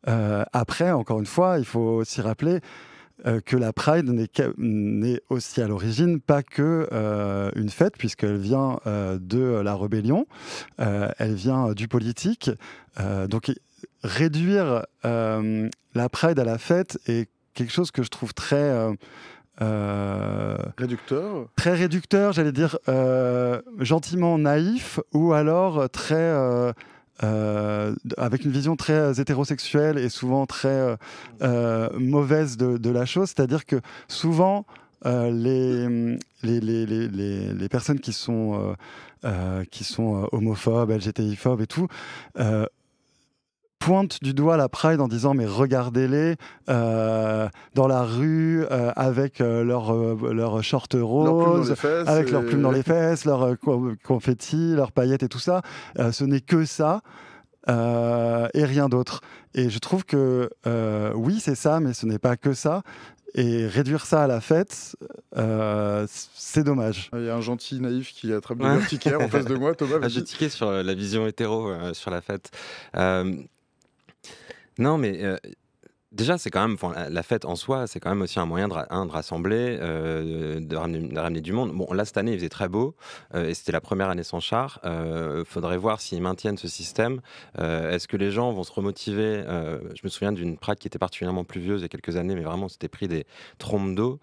Après, encore une fois, il faut aussi rappeler que la Pride n'est aussi à l'origine pas que une fête, puisqu'elle vient de la rébellion, elle vient du politique. Donc réduire la Pride à la fête est quelque chose que je trouve très réducteur, j'allais dire gentiment naïf, ou alors très avec une vision très hétérosexuelle et souvent très mauvaise de la chose. C'est-à-dire que souvent les personnes qui sont homophobes, LGTI-phobes et tout, pointent du doigt la Pride en disant mais regardez-les dans la rue avec leurs shorts roses, avec leurs plumes dans les fesses, leurs confettis, leurs paillettes et tout ça. Ce n'est que ça et rien d'autre. Et je trouve que oui, c'est ça, mais ce n'est pas que ça. Et réduire ça à la fête, c'est dommage. Il y a un gentil naïf qui attrape des verticaires en face de moi, Thomas. J'ai tiqué sur la vision hétéro sur la fête. Non, mais déjà, c'est quand même, la fête en soi, c'est quand même aussi un moyen de rassembler, de ramener du monde. Bon, là, cette année, il faisait très beau, et c'était la première année sans char. Faudrait voir s'ils maintiennent ce système. Est-ce que les gens vont se remotiver? Je me souviens d'une Pride qui était particulièrement pluvieuse il y a quelques années, mais vraiment, on s'était pris des trompes d'eau.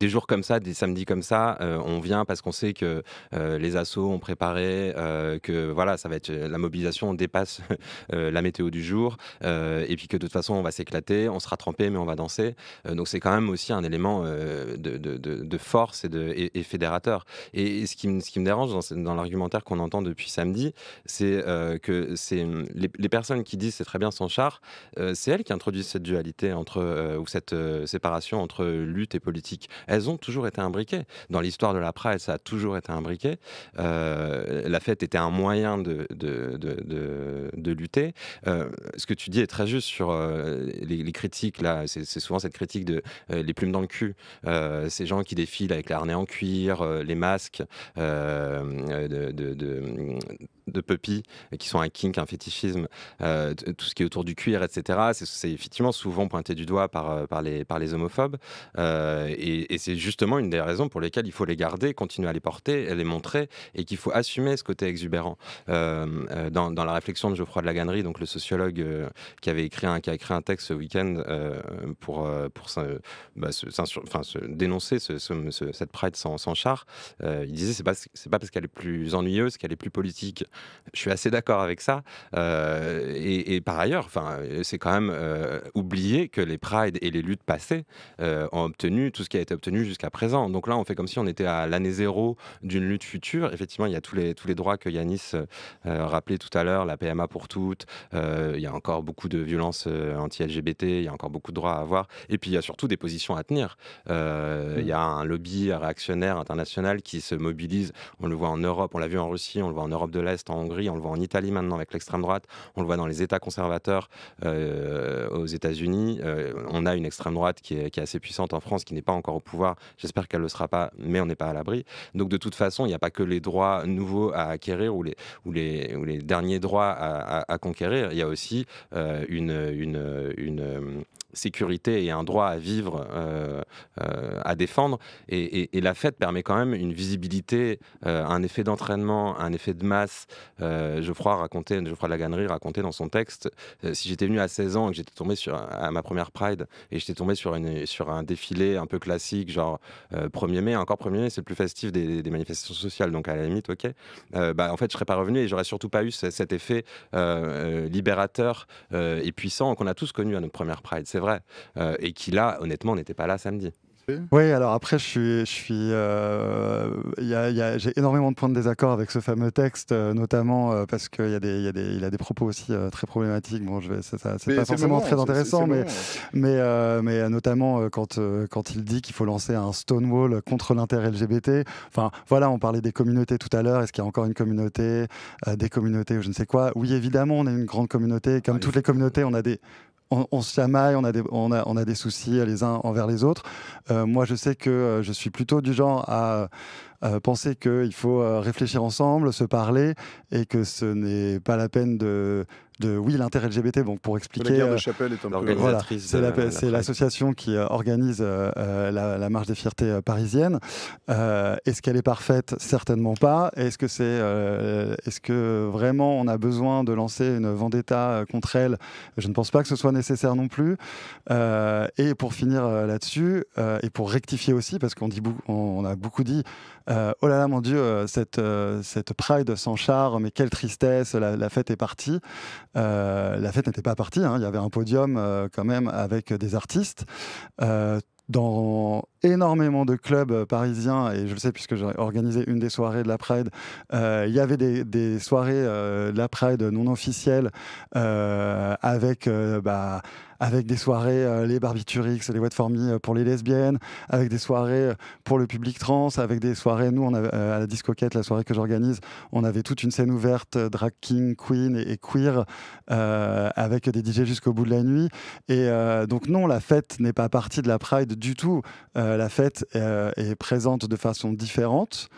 Des jours comme ça, des samedis comme ça, on vient parce qu'on sait que les assos ont préparé, que voilà, ça va être la mobilisation dépasse la météo du jour, et puis que de toute façon on va s'éclater, on sera trempé mais on va danser. Donc c'est quand même aussi un élément de force et fédérateur. Et ce qui me dérange dans l'argumentaire qu'on entend depuis samedi, c'est que c'est les personnes qui disent c'est très bien sans char, c'est elles qui introduisent cette dualité ou cette séparation entre lutte et politique. Elles ont toujours été imbriquées. Dans l'histoire de la Pride, ça a toujours été imbriqué. La fête était un moyen de lutter. Ce que tu dis est très juste sur les critiques. Là, c'est souvent cette critique de les plumes dans le cul. Ces gens qui défilent avec les harnais en cuir, les masques de puppy, qui sont un kink, un fétichisme, tout ce qui est autour du cuir, etc. C'est effectivement souvent pointé du doigt par les homophobes. Et c'est justement une des raisons pour lesquelles il faut les garder, continuer à les porter, à les montrer, et qu'il faut assumer ce côté exubérant. Dans la réflexion de Geoffroy de Laganerie, donc le sociologue qui a écrit un texte ce week-end pour dénoncer cette Pride sans char, il disait c'est pas parce qu'elle est plus ennuyeuse qu'elle est plus politique. Je suis assez d'accord avec ça. Et par ailleurs, c'est quand même oublier que les Prides et les luttes passées ont obtenu tout ce qui a été obtenu jusqu'à présent. Donc là, on fait comme si on était à l'année zéro d'une lutte future. Effectivement, il y a tous les droits que Yanis rappelait tout à l'heure, la PMA pour toutes. Il y a encore beaucoup de violences anti-LGBT. Il y a encore beaucoup de droits à avoir. Et puis, il y a surtout des positions à tenir. Il y a un lobby réactionnaire international qui se mobilise. On le voit en Europe, on l'a vu en Russie, on le voit en Europe de l'Est, en Hongrie, on le voit en Italie maintenant avec l'extrême droite, on le voit dans les États conservateurs aux États-Unis. On a une extrême droite qui est assez puissante en France, qui n'est pas encore au pouvoir. J'espère qu'elle ne le sera pas, mais on n'est pas à l'abri. Donc de toute façon, il n'y a pas que les droits nouveaux à acquérir ou les derniers droits à conquérir. Il y a aussi une sécurité et un droit à vivre, à défendre. Et la fête permet quand même une visibilité, un effet d'entraînement, un effet de masse. Geoffroy de Laganerie racontait dans son texte, si j'étais venu à 16 ans et que j'étais tombé à ma première Pride et j'étais tombé sur un défilé un peu classique, genre 1er mai, encore 1er mai, c'est le plus festif des manifestations sociales, donc à la limite, ok. En fait, je serais pas revenu et j'aurais surtout pas eu cet effet libérateur et puissant qu'on a tous connu à notre première Pride, c'est vrai, et qui là, honnêtement, n'était pas là samedi. Oui, alors après, j'ai énormément de points de désaccord avec ce fameux texte, notamment parce qu'il il a des propos aussi très problématiques. Bon, c'est pas forcément très intéressant, mais notamment quand il dit qu'il faut lancer un Stonewall contre l'inter-LGBT. Enfin, voilà, on parlait des communautés tout à l'heure. Est-ce qu'il y a encore une communauté, des communautés ou je ne sais quoi? Oui, évidemment, on est une grande communauté. Comme toutes les communautés, on se chamaille, on a des soucis les uns envers les autres. Moi, je sais que je suis plutôt du genre à penser qu'il faut réfléchir ensemble, se parler, et que ce n'est pas la peine oui, l'intérêt LGBT, bon, pour expliquer. La guerre de Chapelle est un peu l'organisatrice. Voilà, c'est l'association qui organise la marche des fiertés parisienne. Est-ce qu'elle est parfaite? Certainement pas. Est-ce que vraiment on a besoin de lancer une vendetta contre elle? Je ne pense pas que ce soit nécessaire non plus. Et pour finir là-dessus, et pour rectifier aussi, parce on a beaucoup dit oh là là, mon Dieu, cette Pride sans char, mais quelle tristesse, la fête est partie. La fête n'était pas partie, hein. Il y avait un podium quand même avec des artistes. Dans énormément de clubs parisiens, et je le sais puisque j'ai organisé une des soirées de la Pride, il y avait des soirées de la Pride non officielles avec des soirées les Barbiturix, les Wet For Me pour les lesbiennes, avec des soirées pour le public trans, avec des soirées, nous on avait, à la Discoquette, la soirée que j'organise, on avait toute une scène ouverte, drag king, queen et queer, avec des DJ jusqu'au bout de la nuit. Et donc non, la fête n'est pas partie de la Pride du tout. La fête est présente de façon différente,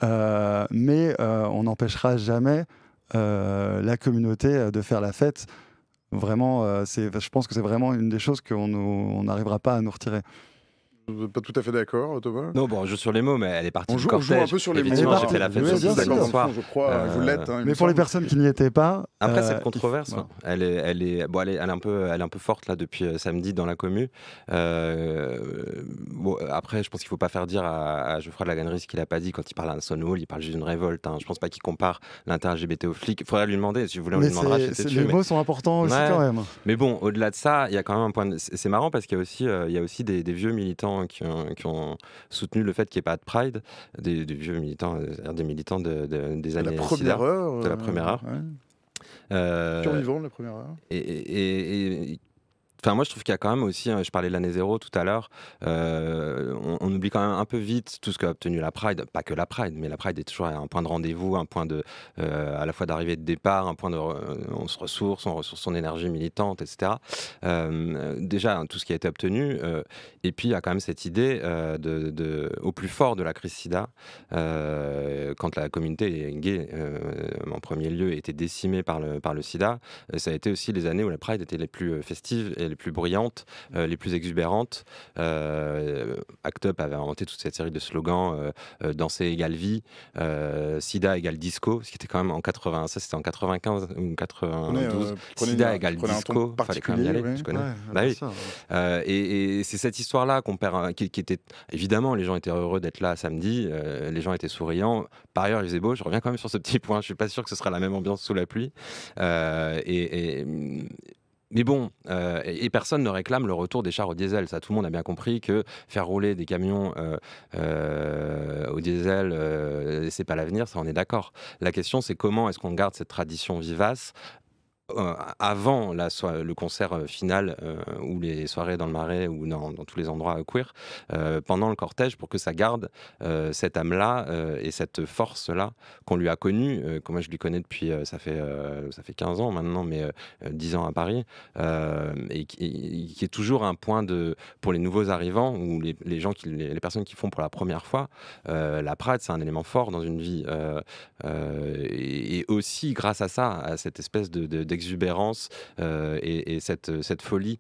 mais on n'empêchera jamais la communauté de faire la fête. Vraiment, je pense que c'est vraiment une des choses qu'on n'arrivera pas à nous retirer. Pas tout à fait d'accord, Thomas? Non, bon, on joue sur les mots, mais elle est partie on du joue cortège. un peu sur les mots. Effectivement, j'ai fait la fête Oui, sur bien sûr. le soir. Je crois, vous l'êtes. Hein, mais pour les personnes qui n'y étaient pas... Après, cette controverse, elle est un peu forte là, depuis samedi dans la commu. Bon, après, je pense qu'il ne faut pas faire dire à Geoffroy de la Gannerie ce qu'il n'a pas dit quand il parle à un Stonewall. Il parle juste d'une révolte. Hein. Je ne pense pas qu'il compare l'inter-LGBT aux flics. Il faudrait lui demander. Si vous voulez, on lui demandera. Les mots sont importants aussi quand même. Mais bon, au-delà de ça, il y a quand même un point... C'est marrant parce qu'il y a aussi des vieux militants qui ont soutenu le fait qu'il n'y ait pas de Pride, des vieux militants, des militants des années de la première heure. De la première heure. Survivant de la première heure. Enfin, moi, je trouve qu'il y a quand même aussi, je parlais de l'année zéro tout à l'heure, on oublie quand même un peu vite tout ce qu'a obtenu la Pride, pas que la Pride, mais la Pride est toujours un point de rendez-vous, un point à la fois d'arrivée et de départ, un point on se ressource, on ressource son énergie militante, etc. Déjà, tout ce qui a été obtenu, et puis il y a quand même cette idée au plus fort de la crise SIDA, quand la communauté gay, en premier lieu, était décimée par le SIDA, ça a été aussi les années où la Pride était les plus festives et les plus brillantes, les plus exubérantes. Act Up avait inventé toute cette série de slogans, danser égale vie, sida égale disco, ce qui était quand même ça c'était en 95 ou 92. Sida égale disco, il fallait quand même y aller, tu connais. Et c'est cette histoire-là qu'on perd, qui était évidemment, les gens étaient heureux d'être là samedi, les gens étaient souriants. Par ailleurs, il faisait beau. Je reviens quand même sur ce petit point. Je suis pas sûr que ce sera la même ambiance sous la pluie. Mais bon, et personne ne réclame le retour des chars au diesel. Ça, tout le monde a bien compris que faire rouler des camions au diesel, c'est pas l'avenir, ça on est d'accord. La question, c'est comment est-ce qu'on garde cette tradition vivace avant le concert final ou les soirées dans le Marais ou dans tous les endroits queer, pendant le cortège, pour que ça garde cette âme-là et cette force-là qu'on lui a connue, que moi je lui connais depuis, ça fait 15 ans maintenant, mais 10 ans à Paris, et qui est toujours un point pour les nouveaux arrivants ou les personnes qui font pour la première fois. La Pride, c'est un élément fort dans une vie, et aussi grâce à ça, à cette espèce d'exubérance et cette folie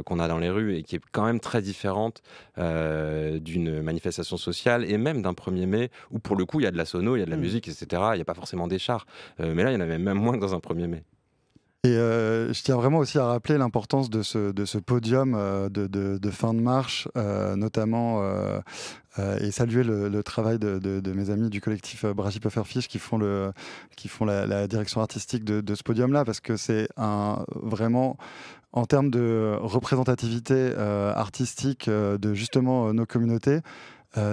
qu'on a dans les rues et qui est quand même très différente d'une manifestation sociale et même d'un 1er mai où pour le coup il y a de la sono, il y a de la musique, etc. Il n'y a pas forcément des chars, mais là il y en avait même moins que dans un 1er mai. Et je tiens vraiment aussi à rappeler l'importance de ce podium de fin de marche, notamment, et saluer le travail de mes amis du collectif Bragi Pufferfish qui font la direction artistique de ce podium-là, parce que c'est vraiment, en termes de représentativité artistique de justement nos communautés,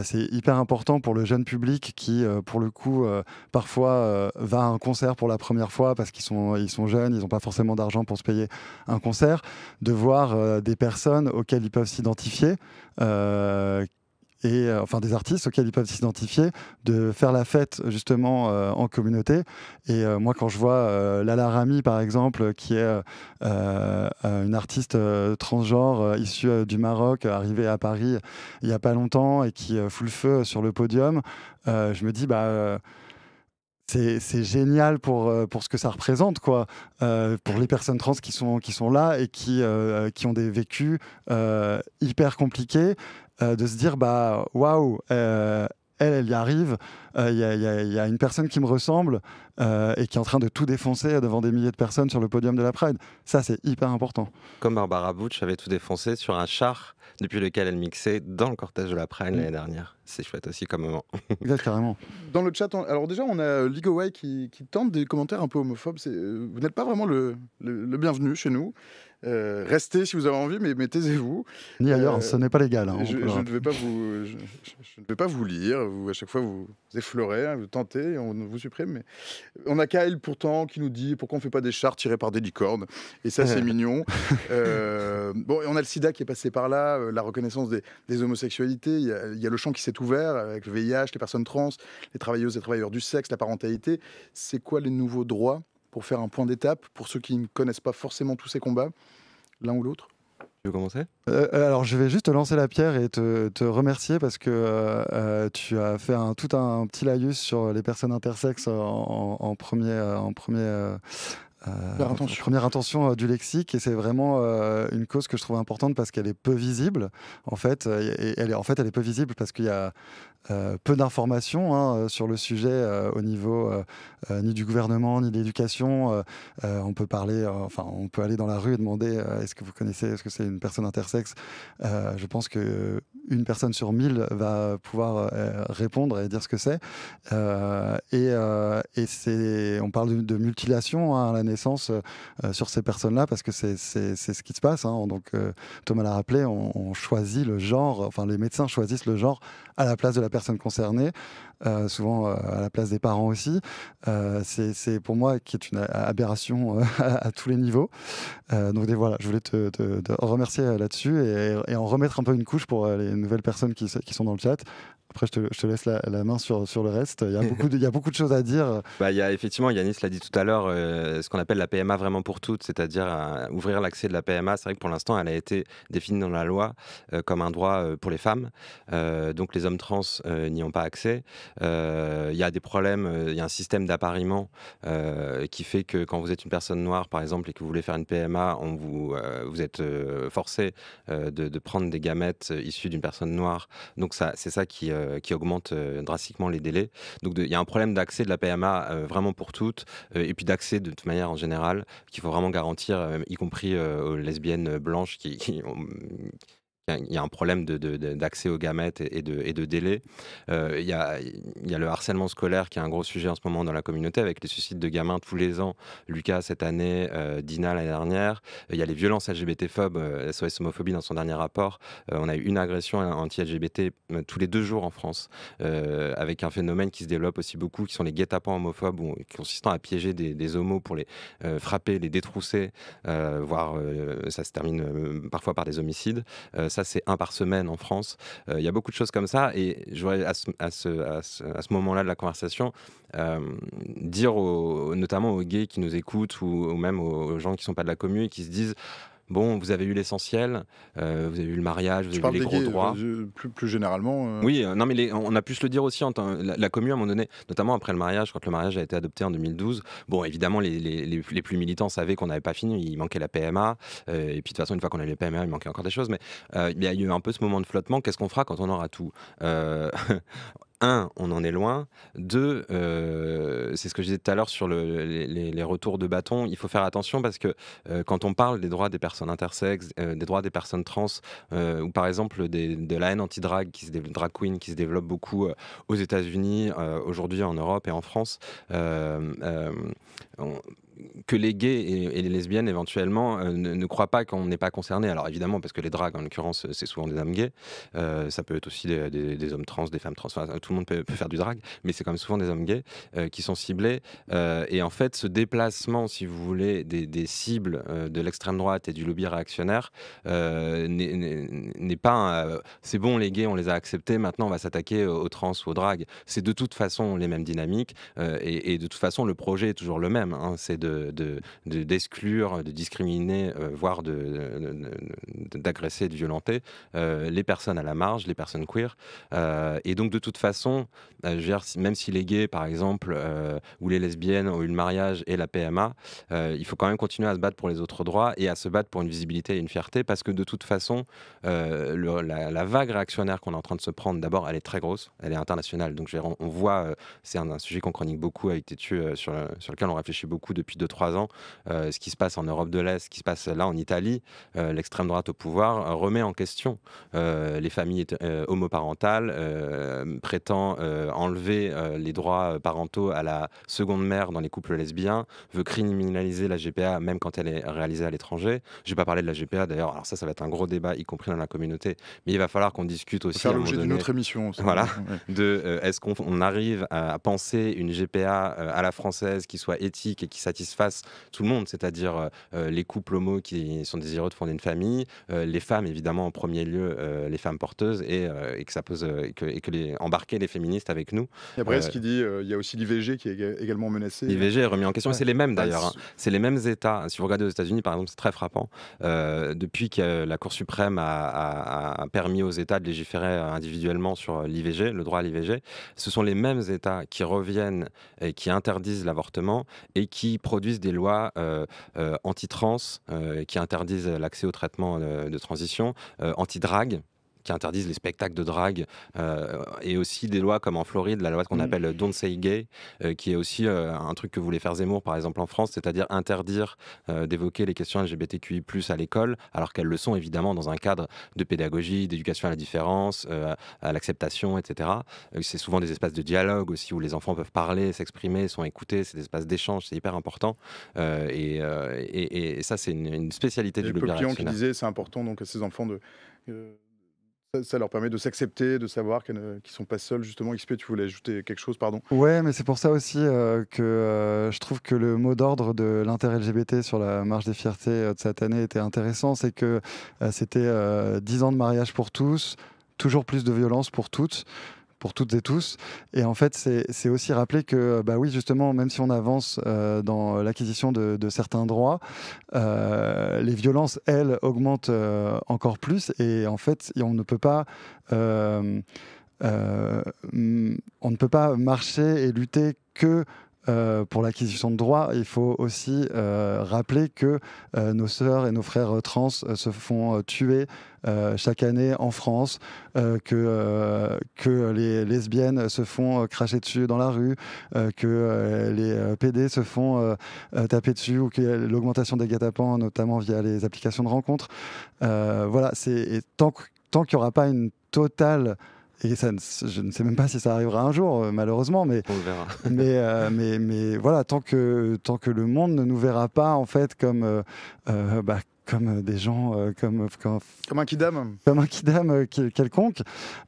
c'est hyper important pour le jeune public qui, pour le coup, parfois va à un concert pour la première fois parce qu'ils sont jeunes, ils n'ont pas forcément d'argent pour se payer un concert, de voir des personnes auxquelles ils peuvent s'identifier enfin des artistes auxquels ils peuvent s'identifier, de faire la fête justement en communauté. Et moi, quand je vois Lala Rami, par exemple, qui est une artiste transgenre issue du Maroc, arrivée à Paris il n'y a pas longtemps et qui fout le feu sur le podium, je me dis, c'est génial pour ce que ça représente, quoi. Pour les personnes trans qui sont là et qui ont des vécus hyper compliqués, de se dire, waouh, elle y arrive, il y a une personne qui me ressemble et qui est en train de tout défoncer devant des milliers de personnes sur le podium de la Pride. Ça, c'est hyper important. Comme Barbara Butch avait tout défoncé sur un char depuis lequel elle mixait dans le cortège de la Pride l'année dernière. C'est chouette aussi comme moment. Carrément. Dans le chat, alors déjà, on a Ligoway qui tente des commentaires un peu homophobes. Vous n'êtes pas vraiment le bienvenu chez nous. Restez si vous avez envie, mais taisez-vous. Ni ailleurs, ce n'est pas légal. Hein, je ne vais pas vous lire. À chaque fois, vous effleurez, hein, vous tentez, on vous supprime. Mais on a Kyle pourtant qui nous dit pourquoi on ne fait pas des chars tirés par des licornes. Et ça, c'est mignon. Bon, et on a le sida qui est passé par là, la reconnaissance des homosexualités. Il y a le champ qui s'est ouvert avec le VIH, les personnes trans, les travailleuses et travailleurs du sexe, la parentalité. C'est quoi les nouveaux droits pour faire un point d'étape pour ceux qui ne connaissent pas forcément tous ces combats, l'un ou l'autre? Tu veux commencer? Alors, je vais juste te lancer la pierre et te remercier parce que tu as fait tout un petit laïus sur les personnes intersexes en première intention du lexique, et c'est vraiment une cause que je trouve importante parce qu'elle est peu visible en fait, et elle est peu visible parce qu'il y a peu d'informations sur le sujet au niveau ni du gouvernement ni de l'éducation. On peut on peut aller dans la rue et demander est-ce que vous connaissez, est-ce que c'est une personne intersexe. Je pense que une personne sur 1000 va pouvoir répondre et dire ce que c'est. Et on parle de mutilation à la naissance sur ces personnes-là parce que c'est ce qui se passe. Donc Thomas l'a rappelé, on choisit le genre, enfin les médecins choisissent le genre à la place de la personne concernée, souvent à la place des parents aussi. C'est pour moi qui est une aberration à tous les niveaux. Donc voilà, je voulais te remercier là-dessus et en remettre un peu une couche pour les nouvelles personnes qui sont dans le chat. Après, je te laisse la main sur le reste. Il y a beaucoup de choses à dire. Il y a effectivement, Yanis l'a dit tout à l'heure, ce qu'on appelle la PMA vraiment pour toutes, c'est-à-dire ouvrir l'accès de la PMA. C'est vrai que pour l'instant, elle a été définie dans la loi comme un droit pour les femmes. Donc les hommes trans n'y ont pas accès. Il y a des problèmes, il y a un système d'appariement qui fait que quand vous êtes une personne noire, par exemple, et que vous voulez faire une PMA, vous êtes forcé de prendre des gamètes issues d'une personne noire. Donc c'est ça qui augmente drastiquement les délais. Donc il y a un problème d'accès de la PMA vraiment pour toutes, et puis d'accès de toute manière en général, qu'il faut vraiment garantir, y compris aux lesbiennes blanches il y a un problème d'accès aux gamètes et de délai. Il y a le harcèlement scolaire qui est un gros sujet en ce moment dans la communauté avec les suicides de gamins tous les ans. Lucas cette année, Dina l'année dernière. Il y a les violences LGBT-phobes, SOS Homophobie dans son dernier rapport. On a eu une agression anti-LGBT tous les 2 jours en France, avec un phénomène qui se développe aussi beaucoup, qui sont les guet-apens homophobes, consistant à piéger des homos pour les frapper, les détrousser, voire ça se termine parfois par des homicides. Ça, c'est 1 par semaine en France. Il y a beaucoup de choses comme ça. Et je voudrais, à ce moment-là de la conversation, dire notamment aux gays qui nous écoutent ou même aux gens qui ne sont pas de la commune et qui se disent bon, vous avez eu l'essentiel, vous avez eu le mariage, vous avez eu les gros droits. Plus généralement. Oui, non, mais on a pu se le dire aussi. La commune, à un moment donné, notamment après le mariage, quand le mariage a été adopté en 2012, bon, évidemment, les plus militants savaient qu'on n'avait pas fini, il manquait la PMA. Et puis, de toute façon, une fois qu'on avait la PMA, il manquait encore des choses. Mais il y a eu un peu ce moment de flottement. Qu'est-ce qu'on fera quand on aura tout? 1, on en est loin. 2, c'est ce que je disais tout à l'heure sur les retours de bâton. Il faut faire attention parce que quand on parle des droits des personnes intersexes, des droits des personnes trans, ou par exemple de la haine anti-drag, drag queen qui se développe beaucoup aux États-Unis, aujourd'hui en Europe et en France, que les gays et les lesbiennes éventuellement ne croient pas qu'on n'est pas concerné. Alors évidemment, parce que les drags, en l'occurrence, c'est souvent des hommes gays. Ça peut être aussi des hommes trans, des femmes trans. Enfin, tout le monde peut faire du drag, mais c'est quand même souvent des hommes gays qui sont ciblés. Et en fait, ce déplacement, si vous voulez, des cibles de l'extrême droite et du lobby réactionnaire n'est pas c'est bon, les gays, on les a acceptés, maintenant on va s'attaquer aux trans ou aux drags. C'est de toute façon les mêmes dynamiques et de toute façon le projet est toujours le même, hein. C'est d'exclure, de discriminer, voire d'agresser, de violenter les personnes à la marge, les personnes queer. Et donc de toute façon, je veux dire, même si les gays par exemple ou les lesbiennes ont eu le mariage et la PMA, il faut quand même continuer à se battre pour les autres droits et à se battre pour une visibilité et une fierté, parce que de toute façon la vague réactionnaire qu'on est en train de se prendre, d'abord elle est très grosse, elle est internationale, donc on voit, c'est un sujet qu'on chronique beaucoup avec Tétu, sur lequel on réfléchit beaucoup depuis 2-3 ans, ce qui se passe en Europe de l'Est, ce qui se passe là en Italie, l'extrême droite au pouvoir remet en question les familles homoparentales, prétend enlever les droits parentaux à la seconde mère dans les couples lesbiens, veut criminaliser la GPA même quand elle est réalisée à l'étranger. Je vais pas parler de la GPA d'ailleurs, alors ça va être un gros débat, y compris dans la communauté, mais il va falloir qu'on discute aussi faire l'objet d'une autre émission. Voilà, ouais. Est-ce qu'on arrive à penser une GPA à la française qui soit éthique et qui satisfasse tout le monde, c'est-à-dire les couples homos qui sont désireux de fonder une famille, les femmes évidemment en premier lieu, les femmes porteuses, et que ça pose embarquer les féministes avec nous. Et après, ce qu'il dit, il y a aussi l'IVG qui est également menacée. L'IVG est remis en question, ouais. C'est les mêmes d'ailleurs, hein. C'est les mêmes États. Si vous regardez aux États-Unis par exemple, c'est très frappant. Depuis que la Cour suprême a permis aux États de légiférer individuellement sur l'IVG, le droit à l'IVG, ce sont les mêmes États qui reviennent et qui interdisent l'avortement et qui produisent des lois anti-trans, qui interdisent l'accès au traitement de transition, anti-drague, qui interdisent les spectacles de drague, et aussi des lois comme en Floride, la loi qu'on appelle Don't Say Gay, qui est aussi un truc que voulait faire Zemmour par exemple en France, c'est-à-dire interdire d'évoquer les questions LGBTQI+ à l'école, alors qu'elles le sont évidemment dans un cadre de pédagogie, d'éducation à la différence, à l'acceptation, etc. C'est souvent des espaces de dialogue aussi où les enfants peuvent parler, s'exprimer, sont écoutés, c'est des espaces d'échange, c'est hyper important. Et ça, c'est une spécialité du lobby réactionnaire. Papillon qui disait c'est important donc à ces enfants de... Ça leur permet de s'accepter, de savoir qu'ils ne sont pas seuls, justement. XP, tu voulais ajouter quelque chose, pardon? Ouais, mais c'est pour ça aussi que je trouve que le mot d'ordre de l'inter-LGBT sur la marche des fiertés de cette année était intéressant. C'est que c'était 10 ans de mariage pour tous, toujours plus de violence pour toutes et tous. Et en fait, c'est aussi rappeler que, bah oui, justement, même si on avance dans l'acquisition de certains droits, les violences, elles, augmentent encore plus. Et en fait, on ne peut pas... on ne peut pas marcher et lutter que pour l'acquisition de droits. Il faut aussi rappeler que nos sœurs et nos frères trans se font tuer chaque année en France, que les lesbiennes se font cracher dessus dans la rue, que les PD se font taper dessus, ou que l'augmentation des guet-apens, notamment via les applications de rencontres. Voilà, tant qu'il n'y aura pas une totale... Et ça, je ne sais même pas si ça arrivera un jour, malheureusement, mais on le verra. mais voilà, tant que le monde ne nous verra pas en fait comme des gens, comme un kidam, quelconque.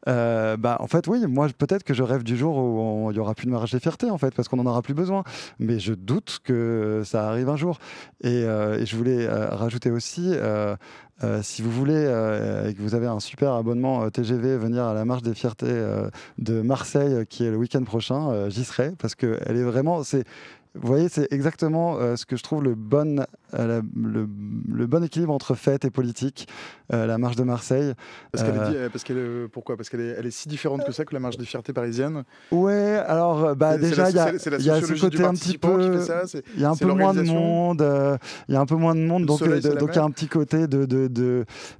En fait, oui, moi peut-être que je rêve du jour où il y aura plus de marche des fiertés, en fait, parce qu'on en aura plus besoin. Mais je doute que ça arrive un jour. Et je voulais rajouter aussi. Si vous voulez et que vous avez un super abonnement TGV, venir à la marche des fiertés de Marseille qui est le week-end prochain, j'y serai, parce qu'elle est vraiment... Vous voyez, c'est exactement ce que je trouve le bon équilibre entre fête et politique, la marche de Marseille. Pourquoi? Parce qu'elle est si différente que ça, que la marche des fiertés parisienne. Ouais, alors déjà il y a ce côté un petit peu, il y a un peu moins de monde, donc il y a un petit côté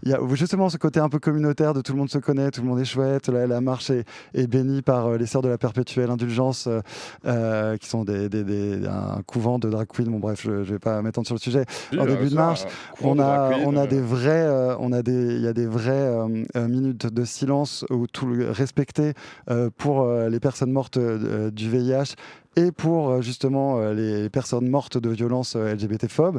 il y a justement ce côté un peu communautaire de tout le monde se connaît, tout le monde est chouette. La marche est bénie par les Sœurs de la Perpétuelle Indulgence, qui sont un couvent de drag queen. Bon bref, je vais pas m'étendre sur le sujet, disais en début de marche, il y a des vraies minutes de silence où tout respecté pour les personnes mortes du VIH et pour justement les personnes mortes de violences LGBT-phobes.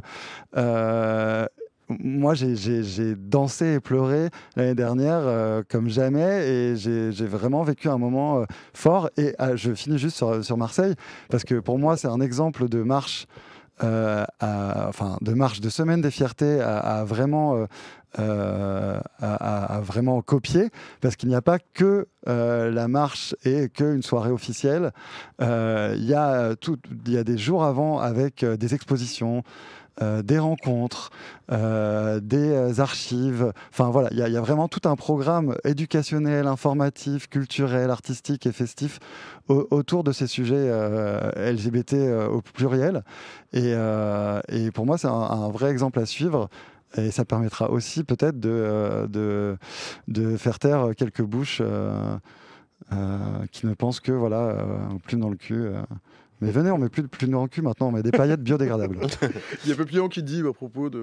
Moi, j'ai dansé et pleuré l'année dernière comme jamais, et j'ai vraiment vécu un moment fort. Et je finis juste sur Marseille, parce que pour moi, c'est un exemple de marche, de semaine des fiertés à vraiment copier, parce qu'il n'y a pas que la marche et qu'une soirée officielle. Il y a des jours avant avec des expositions, des rencontres, des archives. Enfin voilà, il y a vraiment tout un programme éducationnel, informatif, culturel, artistique et festif autour de ces sujets LGBT au pluriel. Et pour moi, c'est un vrai exemple à suivre. Et ça permettra aussi peut-être de faire taire quelques bouches qui ne pensent que plume dans le cul. Mais venez, on met plus de plume dans le cul maintenant, on met des paillettes biodégradables. Il y a Papillon qui dit à propos de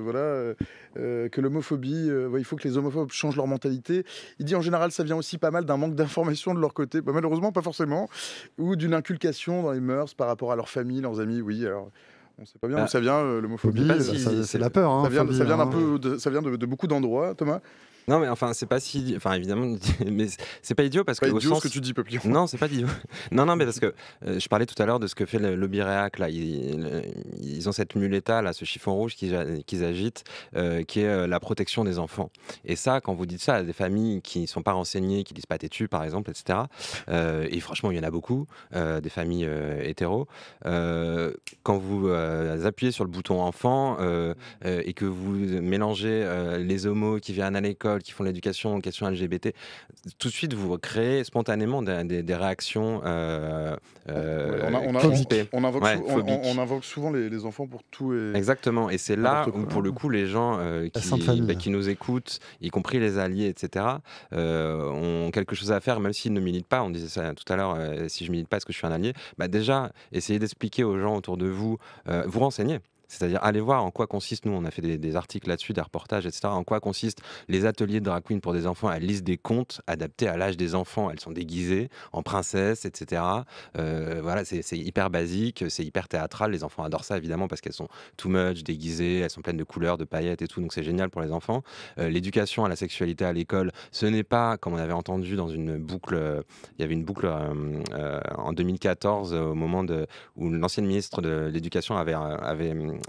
que l'homophobie, il faut que les homophobes changent leur mentalité. Il dit en général ça vient aussi pas mal d'un manque d'information de leur côté, malheureusement pas forcément, ou d'une inculcation dans les mœurs par rapport à leur famille, leurs amis. Oui, alors on sait pas bien d'où ça vient l'homophobie. C'est la peur. Hein, ça vient de beaucoup d'endroits, Thomas. Non, mais enfin, c'est pas si. Enfin, évidemment, mais c'est pas idiot parce que. C'est pas idiot ce que tu dis, Papillon. Non, c'est pas idiot. Non, mais parce que je parlais tout à l'heure de ce que fait le lobby réac, là. Ils ont cette muleta, là, ce chiffon rouge qu'ils agitent, qui est la protection des enfants. Et ça, quand vous dites ça à des familles qui sont pas renseignées, qui disent pas têtu, par exemple, etc. Et franchement, il y en a beaucoup, des familles hétéros. Quand vous appuyez sur le bouton enfant et que vous mélangez les homos qui viennent à l'école, qui font l'éducation aux questions LGBT, tout de suite vous créez spontanément des réactions on invoque souvent les enfants pour tout. Exactement, et c'est là où pour le coup les gens qui nous écoutent, y compris les alliés, etc., ont quelque chose à faire, même s'ils ne militent pas. On disait ça tout à l'heure, si je milite pas, est-ce que je suis un allié ? Déjà, essayez d'expliquer aux gens autour de vous, vous renseigner. C'est-à-dire, allez voir en quoi consiste, nous on a fait des articles là-dessus, des reportages, etc. En quoi consistent les ateliers de drag queen pour des enfants. Elles lisent des contes adaptés à l'âge des enfants. Elles sont déguisées en princesses, etc. Voilà, c'est hyper basique, c'est hyper théâtral. Les enfants adorent ça, évidemment, parce qu'elles sont too much, déguisées, elles sont pleines de couleurs, de paillettes et tout. Donc c'est génial pour les enfants. L'éducation à la sexualité à l'école, ce n'est pas, comme on avait entendu dans une boucle, il y avait une boucle en 2014, au moment où l'ancienne ministre de l'Éducation avait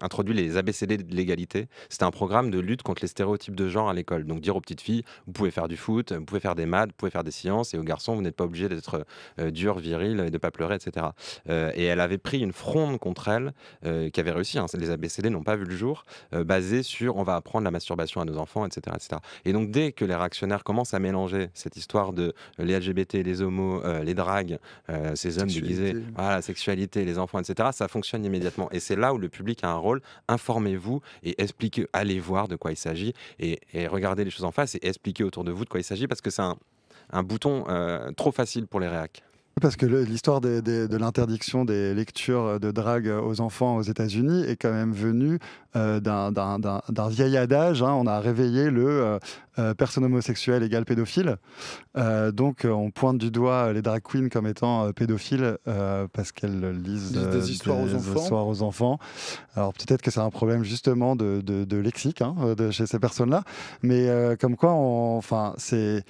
introduit les ABCD de l'égalité. C'était un programme de lutte contre les stéréotypes de genre à l'école. Donc dire aux petites filles, vous pouvez faire du foot, vous pouvez faire des maths, vous pouvez faire des sciences, et aux garçons, vous n'êtes pas obligé d'être dur, viril, et de ne pas pleurer, etc. Et elle avait pris une fronde contre elle, qui avait réussi, hein, les ABCD n'ont pas vu le jour, basée sur on va apprendre la masturbation à nos enfants, etc., etc. Et donc dès que les réactionnaires commencent à mélanger cette histoire de les LGBT, les homos, les dragues, ces hommes déguisés, la sexualité, les enfants, etc., ça fonctionne immédiatement. Et c'est là où le public a un rôle. Informez-vous et expliquez, allez voir de quoi il s'agit et regardez les choses en face et expliquez autour de vous de quoi il s'agit, parce que c'est un bouton trop facile pour les réacs. Parce que l'histoire de l'interdiction des lectures de drague aux enfants aux États-Unis est quand même venue d'un vieil adage. Hein. On a réveillé le personne homosexuelle égale pédophile. Donc on pointe du doigt les drag queens comme étant pédophiles parce qu'elles lisent des histoires aux enfants. Alors peut-être que c'est un problème justement de lexique chez ces personnes-là. Mais comme quoi, c'est...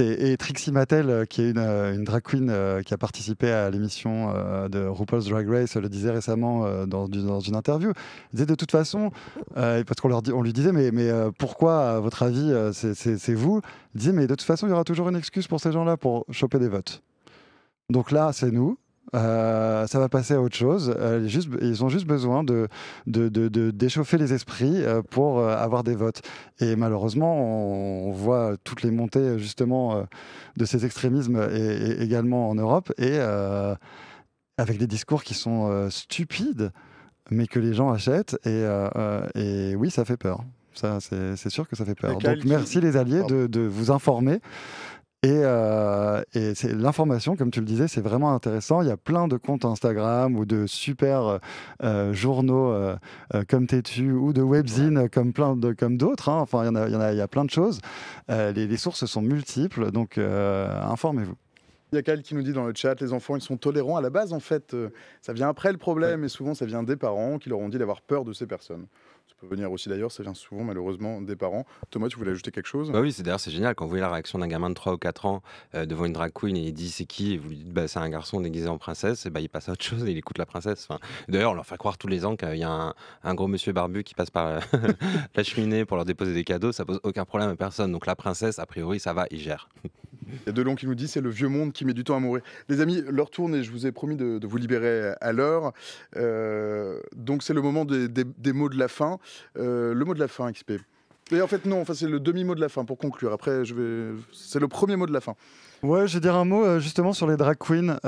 Et Trixie Mattel, qui est une drag queen qui a participé à l'émission de RuPaul's Drag Race, le disait récemment dans une interview. Elle disait de toute façon, parce qu'on lui disait, mais pourquoi, à votre avis, c'est vous ? Elle disait, mais de toute façon, il y aura toujours une excuse pour ces gens-là pour choper des votes. Donc là, c'est nous. Ça va passer à autre chose. Ils ont juste besoin de d'échauffer les esprits pour avoir des votes. Et malheureusement, on voit toutes les montées justement de ces extrémismes également en Europe, et avec des discours qui sont stupides, mais que les gens achètent. Et oui, ça fait peur. Ça, c'est sûr que ça fait peur. Donc merci les alliés de vous informer. Et c'est l'information, comme tu le disais, c'est vraiment intéressant. Il y a plein de comptes Instagram ou de super journaux comme Tétu ou de webzines comme d'autres. Hein. Enfin, il y a plein de choses. Les sources sont multiples, donc informez-vous. Il y a Kyle qui nous dit dans le chat, les enfants, ils sont tolérants à la base, en fait. Ça vient après le problème, et souvent, ça vient des parents qui leur ont dit d'avoir peur de ces personnes. Ça peut venir aussi d'ailleurs, ça vient souvent, malheureusement, des parents. Thomas, tu voulais ajouter quelque chose? Bah oui, d'ailleurs c'est génial quand vous voyez la réaction d'un gamin de 3 ou 4 ans devant une drag queen et il dit c'est qui et vous lui dites bah, c'est un garçon déguisé en princesse et bah, il passe à autre chose et il écoute la princesse. Enfin, d'ailleurs on leur fait croire tous les ans qu'il y a un gros monsieur barbu qui passe par la cheminée pour leur déposer des cadeaux, ça pose aucun problème à personne. Donc la princesse a priori ça va, il gère. Il y a Delon qui nous dit c'est le vieux monde qui met du temps à mourir. Les amis, l'heure tourne et je vous ai promis de vous libérer à l'heure. Donc c'est le moment des mots de la fin. Le mot de la fin, XP. Et en fait non, enfin, c'est le demi-mot de la fin pour conclure. Après, c'est le premier mot de la fin. Ouais, je vais dire un mot justement sur les drag queens.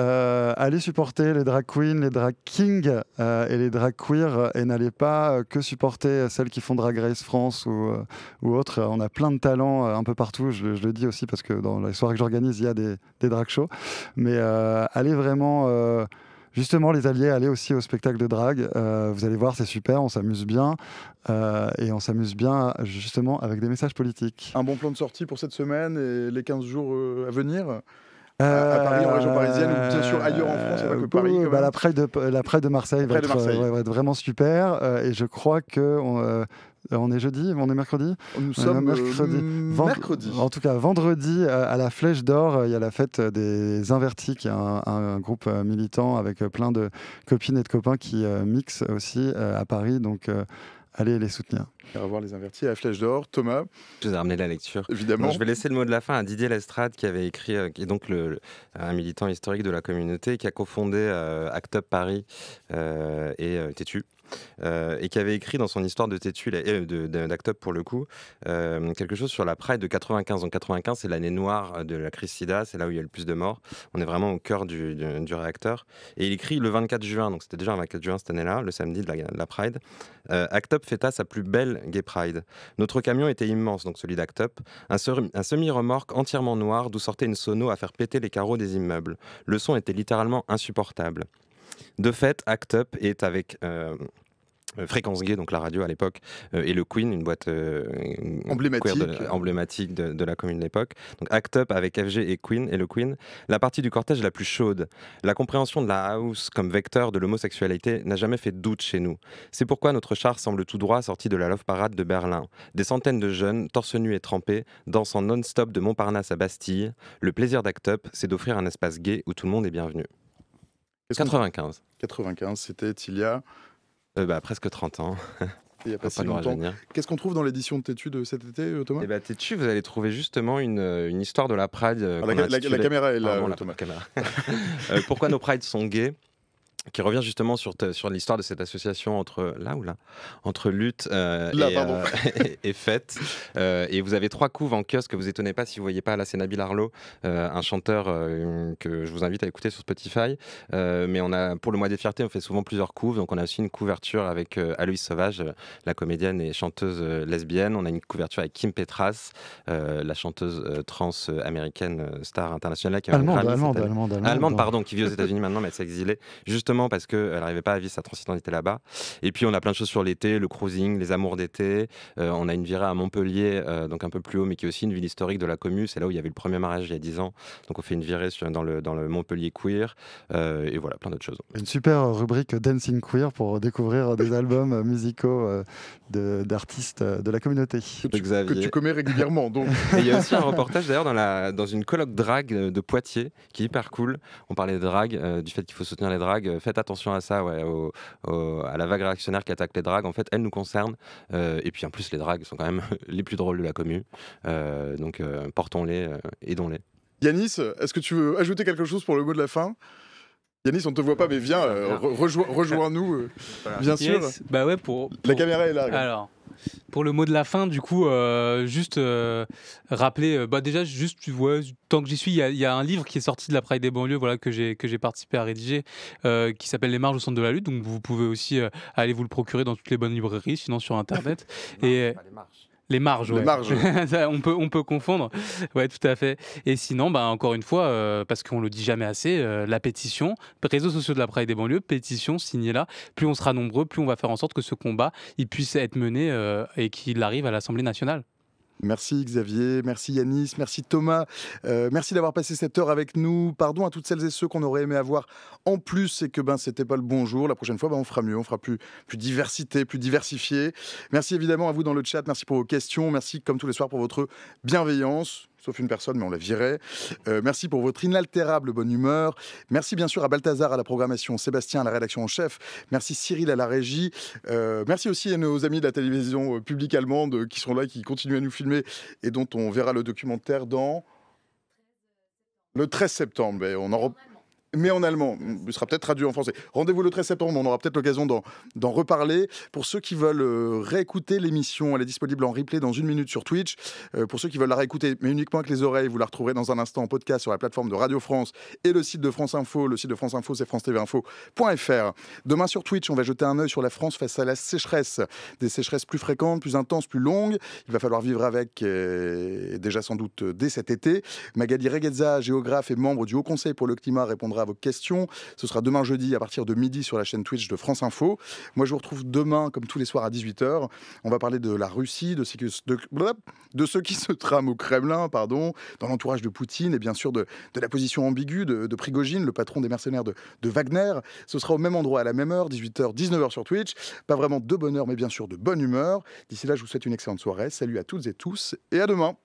Allez supporter les drag queens, les drag kings et les drag queers et n'allez pas que supporter celles qui font Drag Race France ou autres. On a plein de talents un peu partout. Je le dis aussi parce que dans les soirées que j'organise, il y a des drag shows. Mais allez vraiment... Justement, les alliés, allez aussi au spectacle de drague. Vous allez voir, c'est super, on s'amuse bien. Et on s'amuse bien, justement, avec des messages politiques. Un bon plan de sortie pour cette semaine et les 15 jours à venir à Paris, en région parisienne, ou bien sûr ailleurs en France, il n'y a pas que Paris. La Pride de Marseille va être vraiment super. Et je crois que... on est jeudi, on est mercredi. Nous sommes mercredi. En tout cas, vendredi, à la Flèche d'Or, il y a la fête des Invertis, qui est un groupe militant avec plein de copines et de copains qui mixent aussi à Paris. Donc, allez les soutenir. On va voir les Invertis à la Flèche d'Or. Thomas? Je vous ai ramené la lecture. Évidemment. Donc, je vais laisser le mot de la fin à Didier Lestrade qui avait écrit, qui est donc un militant historique de la communauté, qui a cofondé Act Up Paris et Tétu. Et qui avait écrit dans son histoire de Tétu, d'Act Up pour le coup, quelque chose sur la Pride de 95. En 95, c'est l'année noire de la crise SIDA, c'est là où il y a le plus de morts. On est vraiment au cœur du réacteur. Et il écrit le 24 juin, donc c'était déjà le 24 juin cette année-là, le samedi de la Pride. Act Up fêta sa plus belle Gay Pride. Notre camion était immense, donc celui d'Act Up, un semi-remorque entièrement noir d'où sortait une sono à faire péter les carreaux des immeubles. Le son était littéralement insupportable. De fait, Act Up est avec Fréquence Gay, donc la radio à l'époque, et le Queen, une boîte emblématique de la commune de l'époque. Donc Act Up avec FG et le Queen, la partie du cortège la plus chaude. La compréhension de la house comme vecteur de l'homosexualité n'a jamais fait de doute chez nous. C'est pourquoi notre char semble tout droit sorti de la Love Parade de Berlin. Des centaines de jeunes, torse nus et trempés, dansant non-stop de Montparnasse à Bastille. Le plaisir d'Act Up, c'est d'offrir un espace gay où tout le monde est bienvenu. 95. 95, c'était il y a... presque 30 ans. Il n'y a pas si longtemps. Qu'est-ce qu'on trouve dans l'édition de Tétu de cet été, Thomas? Tétu, vous allez trouver justement une histoire de la Pride. La caméra est là, Thomas. Pourquoi nos Prides sont gays, qui revient justement sur l'histoire de cette association entre lutte et fête. Et vous avez 3 couves en kiosque, vous étonnez pas si vous voyez pas. Là, c'est Nabil Arlo, un chanteur que je vous invite à écouter sur Spotify. Mais pour le mois des fiertés, on fait souvent plusieurs couves. Donc on a aussi une couverture avec Aloïse Sauvage, la comédienne et chanteuse lesbienne. On a une couverture avec Kim Petras, la chanteuse trans américaine, star internationale, qui allemande, pardon, qui vit aux États-Unis maintenant, mais elle s'est exilée justement parce qu'elle n'arrivait pas à vivre sa transidentité là-bas. Et puis on a plein de choses sur l'été, le cruising, les amours d'été. On a une virée à Montpellier, donc un peu plus haut, mais qui est aussi une ville historique de la commune. C'est là où il y avait le premier mariage il y a 10 ans. Donc on fait une virée dans le Montpellier queer. Et voilà, plein d'autres choses. Une super rubrique Dancing Queer pour découvrir des albums musicaux d'artistes de la communauté. Que tu commets régulièrement. Donc. Et il y a aussi un reportage d'ailleurs dans une colloque drague de Poitiers qui est hyper cool. On parlait de drague, du fait qu'il faut soutenir les dragues. Faites attention à ça, à la vague réactionnaire qui attaque les dragues. En fait, elle nous concerne. Et puis en plus, les dragues sont quand même les plus drôles de la commune. Donc portons-les, aidons-les. Yanis, est-ce que tu veux ajouter quelque chose pour le mot de la fin? Yanis, on ne te voit pas, mais viens, rejoins-nous, bien sûr. Bah ouais, La caméra est là. Regarde. Alors, pour le mot de la fin, du coup, juste rappeler, déjà, tant que j'y suis, il y a un livre qui est sorti de la Pride des banlieues, que j'ai participé à rédiger, qui s'appelle Les marges au centre de la lutte. Donc vous pouvez aussi aller vous le procurer dans toutes les bonnes librairies, sinon sur Internet. Pas les marches. Les marges, Les ouais. marges. On peut confondre. Ouais, tout à fait. Et sinon, encore une fois, parce qu'on le dit jamais assez, la pétition, réseaux sociaux de la Pride des banlieues, pétition, signez-la. Plus on sera nombreux, plus on va faire en sorte que ce combat il puisse être mené et qu'il arrive à l'Assemblée nationale. Merci Xavier, merci Yanis, merci Thomas, merci d'avoir passé cette heure avec nous. Pardon à toutes celles et ceux qu'on aurait aimé avoir en plus et que c'était pas le bon jour. La prochaine fois, on fera mieux, on fera plus diversité, plus diversifié. Merci évidemment à vous dans le chat, merci pour vos questions, merci comme tous les soirs pour votre bienveillance. Sauf une personne, mais on la virait. Merci pour votre inaltérable bonne humeur. Merci bien sûr à Balthazar à la programmation, Sébastien à la rédaction en chef. Merci Cyril à la régie. Merci aussi à nos amis de la télévision publique allemande qui sont là, qui continuent à nous filmer et dont on verra le documentaire dans le 13 septembre. Mais en allemand, il sera peut-être traduit en français. Rendez-vous le 13 septembre, on aura peut-être l'occasion d'en reparler. Pour ceux qui veulent réécouter l'émission, elle est disponible en replay dans 1 minute sur Twitch. Pour ceux qui veulent la réécouter, mais uniquement avec les oreilles, vous la retrouverez dans un instant en podcast sur la plateforme de Radio France et le site de France Info. Le site de France Info, c'est france-tv-info.fr. Demain sur Twitch, on va jeter un œil sur la France face à la sécheresse. Des sécheresses plus fréquentes, plus intenses, plus longues. Il va falloir vivre avec, déjà sans doute dès cet été. Magali Reguezza, géographe et membre du Haut Conseil pour le climat, répondra à vos questions. Ce sera demain jeudi à partir de midi sur la chaîne Twitch de France Info. Moi, je vous retrouve demain, comme tous les soirs à 18h. On va parler de la Russie, de ceux qui se trament au Kremlin, dans l'entourage de Poutine et bien sûr de la position ambiguë de Prigojine, le patron des mercenaires de Wagner. Ce sera au même endroit à la même heure, 18h, 19h sur Twitch. Pas vraiment de bonne heure, mais bien sûr de bonne humeur. D'ici là, je vous souhaite une excellente soirée. Salut à toutes et tous et à demain.